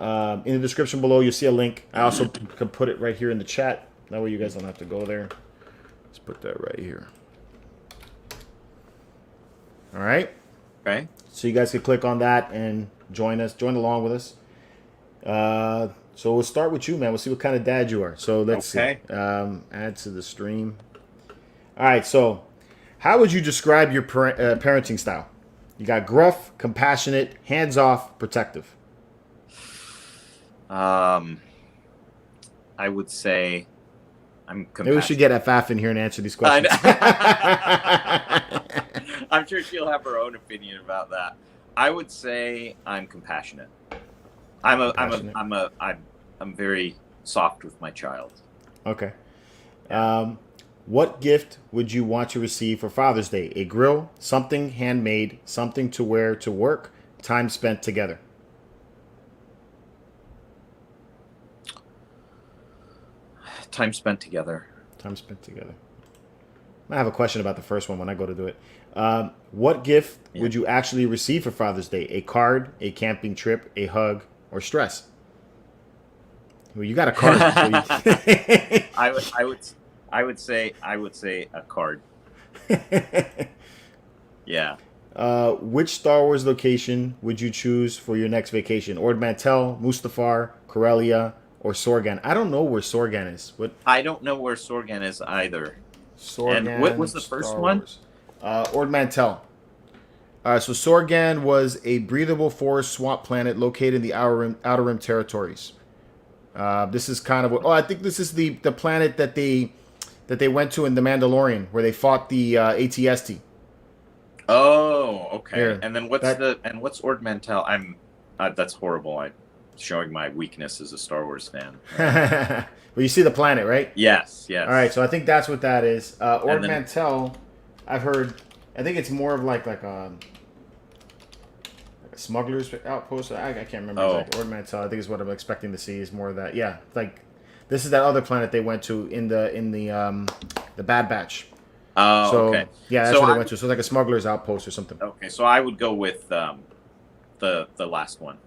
in the description below. You'll see a link. I also can put it right here in the chat. That way you guys don't have to go there. Let's put that right here. All right. Okay. So you guys can click on that and join along with us. So we'll start with you, man. We'll see what kind of dad you are. So let's see. Add to the stream. All right. So how would you describe your parenting style? You got gruff, compassionate, hands-off, protective. I would say I'm compassionate. Maybe we should get Afaf in here and answer these questions. I'm sure she'll have her own opinion about that. I would say I'm compassionate. I'm very soft with my child. Okay. What gift would you want to receive for Father's Day? A grill, something handmade, something to wear to work, time spent together. Time spent together. Time spent together. I have a question about the first one when I go to do it. What gift would you actually receive for Father's Day? A card, a camping trip, a hug, or stress? Well, you got a card. I would say a card. Yeah. Which Star Wars location would you choose for your next vacation? Ord Mantell, Mustafar, Corellia, or Sorgan? I don't know where Sorgan is. What? I don't know where Sorgan is either. Sorgan. And what was the first one? Ord Mantell. So Sorgan was a breathable forest swamp planet located in the Outer Rim territories. This is kind of what. Oh, I think this is the planet that they went to in The Mandalorian, where they fought the ATST. Oh, okay. Here, and then what's Ord Mantell? That's horrible. I'm showing my weakness as a Star Wars fan. Well, you see the planet, right? Yes. All right, so I think that's what that is. Ord Mantell, I've heard. I think it's more of like a smuggler's outpost. I can't remember exactly. Ord Mantell, I think is what I'm expecting to see is more of that. Yeah, like this is that other planet they went to in the Bad Batch. Oh, so, okay. Yeah, that's what they went to. So it's like a smuggler's outpost or something. Okay, so I would go with the last one.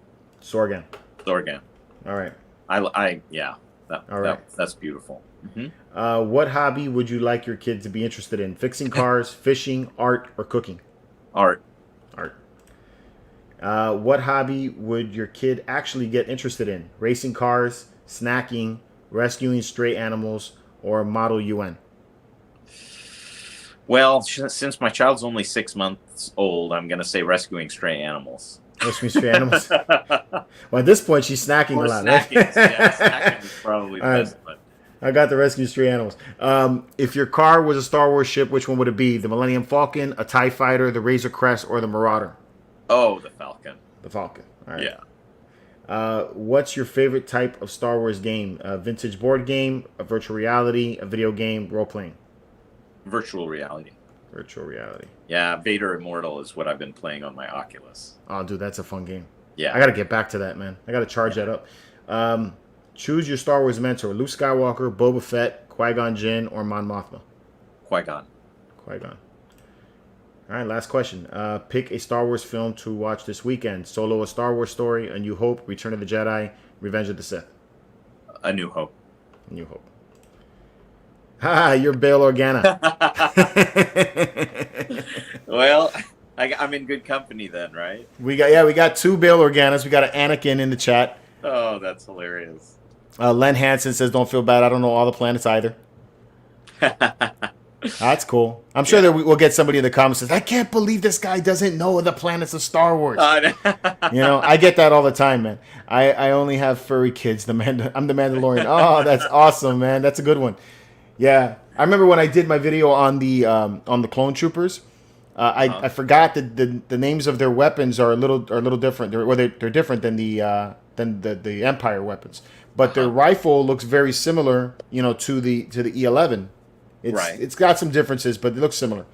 Sorgan. All right. That's beautiful. Mm-hmm. What hobby would you like your kid to be interested in? Fixing cars, fishing, art, or cooking? Art. What hobby would your kid actually get interested in? Racing cars, snacking, rescuing stray animals, or Model UN? Well, since my child's only 6 months old, I'm going to say rescuing stray animals. Rescuing stray animals? Well, at this point, she's snacking a lot. Snacking, right? Yeah, snacking is probably the best. But I got the rescue stray animals. If your car was a Star Wars ship, which one would it be? The Millennium Falcon, a TIE Fighter, the Razor Crest, or the Marauder? Oh, the Falcon. The Falcon. All right. Yeah. What's your favorite type of Star Wars game? A vintage board game, a virtual reality, a video game, role-playing? Virtual reality. Virtual reality. Yeah, Vader Immortal is what I've been playing on my Oculus. Oh, dude, that's a fun game. Yeah. I got to get back to that, man. I got to charge that up. Choose your Star Wars mentor. Luke Skywalker, Boba Fett, Qui-Gon Jinn, or Mon Mothma? Qui-Gon. All right, last question. Pick a Star Wars film to watch this weekend. Solo: A Star Wars Story, A New Hope, Return of the Jedi, Revenge of the Sith. A New Hope. Ha! You're Bail Organa. Well, I'm in good company then, right? We got two Bail Organas. We got an Anakin in the chat. Oh, that's hilarious. Len Hansen says, "Don't feel bad. I don't know all the planets either." That's cool. I'm sure that we'll get somebody in the comments that says, "I can't believe this guy doesn't know the planets of Star Wars." I get that all the time, man. I only have furry kids. I'm the Mandalorian. Oh, that's awesome, man. That's a good one. Yeah, I remember when I did my video on the clone troopers. I forgot that the names of their weapons are a little different. They're different than the Empire weapons, but their rifle looks very similar, to the E11. It's got some differences, but it looks similar.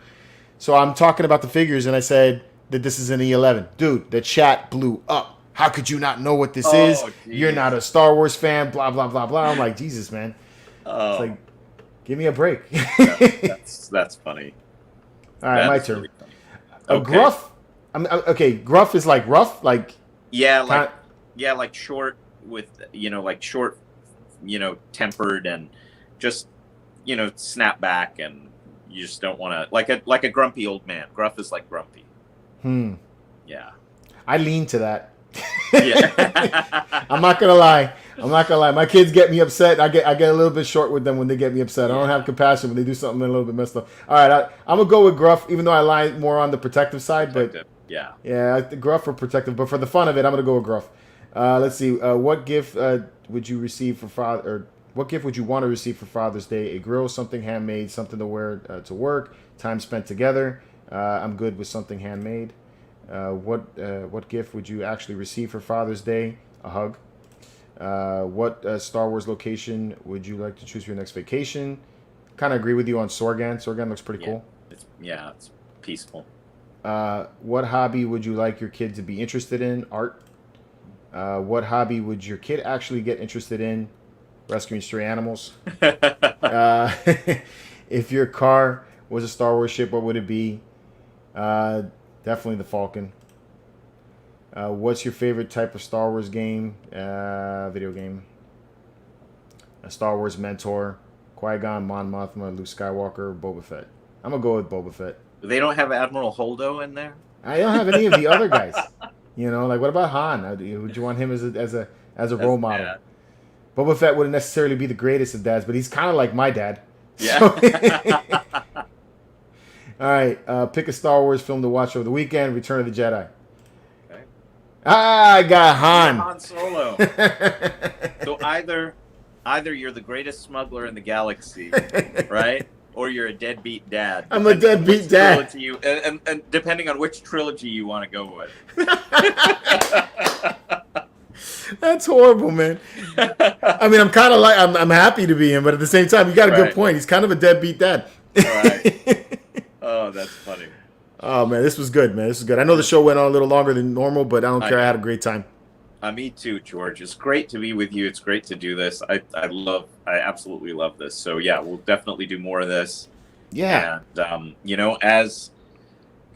So I'm talking about the figures, and I said that this is an E11. Dude, the chat blew up. How could you not know what this is? Geez. You're not a Star Wars fan. Blah blah blah blah. I'm like, Jesus, man. It's like, give me a break. That's funny. All right, my turn. Gruff. Gruff is like rough, like like short with short, tempered and just snap back, and you just don't want to like a grumpy old man. Gruff is like grumpy. Yeah. I lean to that. Yeah. I'm not gonna lie. My kids get me upset. I get a little bit short with them when they get me upset. I don't have compassion when they do something a little bit messed up. All right, I'm gonna go with gruff, even though I lie more on the protective side. But gruff for protective. But for the fun of it, I'm gonna go with gruff. Let's see. What gift would you receive for father? Or what gift would you want to receive for Father's Day? A grill, something handmade, something to wear to work, time spent together. I'm good with something handmade. What gift would you actually receive for Father's Day? A hug. What Star Wars location would you like to choose for your next vacation? Kind of agree with you on Sorgan. Sorgan looks pretty cool. It's peaceful. What hobby would you like your kid to be interested in? Art. What hobby would your kid actually get interested in? Rescuing stray animals. If your car was a Star Wars ship, what would it be? Definitely the Falcon. What's your favorite type of Star Wars game? Video game. A Star Wars mentor. Qui-Gon, Mon Mothma, Luke Skywalker, Boba Fett. I'm going to go with Boba Fett. They don't have Admiral Holdo in there? I don't have any of the other guys. You know, like what about Han? Would you want him as a role model? Dad. Boba Fett wouldn't necessarily be the greatest of dads, but he's kind of like my dad. Yeah. So all right, pick a Star Wars film to watch over the weekend. Return of the Jedi. Okay. I got Han. Han Solo. So either you're the greatest smuggler in the galaxy, right? Or you're a deadbeat dad. I'm a deadbeat dad. And depending on which trilogy you want to go with. That's horrible, man. I mean, I'm kind of like I'm happy to be him, but at the same time, you got a good point. He's kind of a deadbeat dad. Right. Oh, that's funny. Oh man, this was good, man. This is good. I know the show went on a little longer than normal, but I don't care. I had a great time. Me too, George. It's great to be with you. It's great to do this. I absolutely love this. So yeah, we'll definitely do more of this. Yeah. And as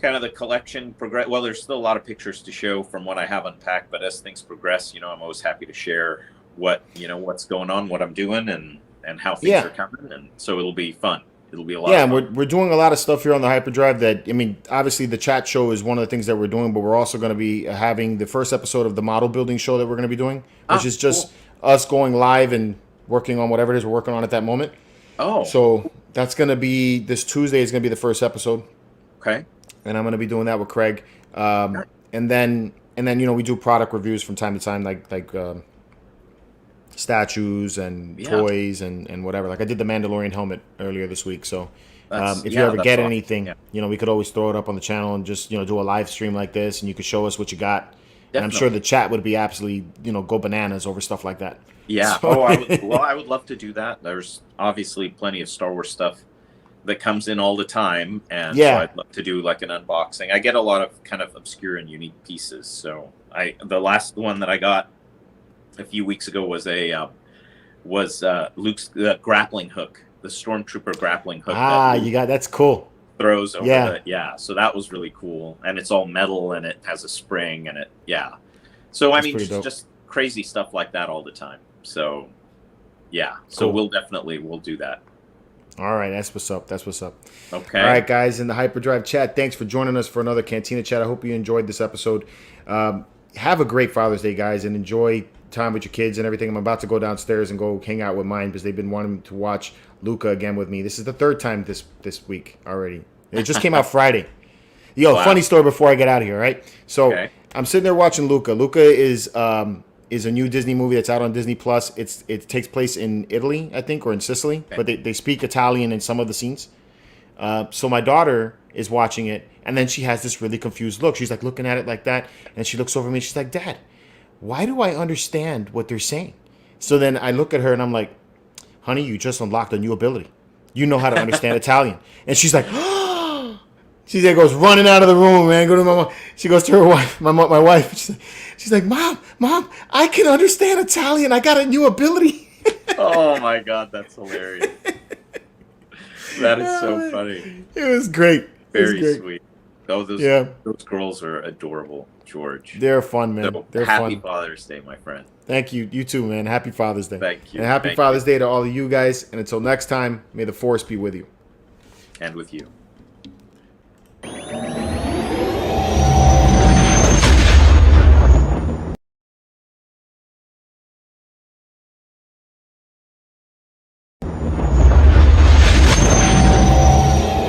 kind of the collection progress, well, there's still a lot of pictures to show from what I have unpacked, but as things progress, I'm always happy to share what's going on, what I'm doing, and how things are coming, and so it'll be fun. It'll be a lot. Yeah, of fun. We're doing a lot of stuff here on the Hyperdrive. That obviously the chat show is one of the things that we're doing, but we're also going to be having the first episode of the model building show that we're going to be doing, which is just us going live and working on whatever it is we're working on at that moment. Oh, so that's going to be this Tuesday. Is going to be the first episode. Okay. And I'm going to be doing that with Craig, and then we do product reviews from time to time, like statues and toys and whatever. Like I did the Mandalorian helmet earlier this week. So if you ever get anything, we could always throw it up on the channel and just do a live stream like this, and you could show us what you got. Definitely. And I'm sure the chat would be absolutely go bananas over stuff like that. Yeah. So, I would love to do that. There's obviously plenty of Star Wars stuff that comes in all the time, and so I'd love to do like an unboxing. I get a lot of kind of obscure and unique pieces. So the last one that I got a few weeks ago was Luke's grappling hook, the Stormtrooper grappling hook. That's cool. Throws over so that was really cool, and it's all metal and it has a spring and it So just crazy stuff like that all the time. So so we'll do that. All right, that's what's up. Okay. All right, guys, in the Hyperdrive chat, thanks for joining us for another Cantina chat. I hope you enjoyed this episode. Have a great Father's Day, guys, and enjoy time with your kids and everything. I'm about to go downstairs and go hang out with mine because they've been wanting to watch Luca again with me. This is the third time this week already. It just came out Friday. Funny story before I get out of here, right? So I'm sitting there watching Luca. Luca is a new Disney movie that's out on Disney Plus. It takes place in Italy, I think, or in Sicily, but they speak Italian in some of the scenes. So my daughter is watching it, and then she has this really confused look. She's like looking at it like that, and she looks over at me. She's like, "Dad, why do I understand what they're saying?" So then I look at her and I'm like, "Honey, you just unlocked a new ability. You know how to understand Italian." And she's like, "Oh!" She goes running out of the room, man. Go to my mom. She goes to her wife, my wife. She's like, Mom, I can understand Italian. I got a new ability. Oh my God, that's hilarious. That is so funny. It was great. Very sweet. Those girls are adorable, George. They're fun, man. They're happy fun. Father's Day, my friend. Thank you. You too, man. Happy Father's Day. Thank you. And happy Father's Day to all of you guys. And until next time, may the Force be with you. And with you.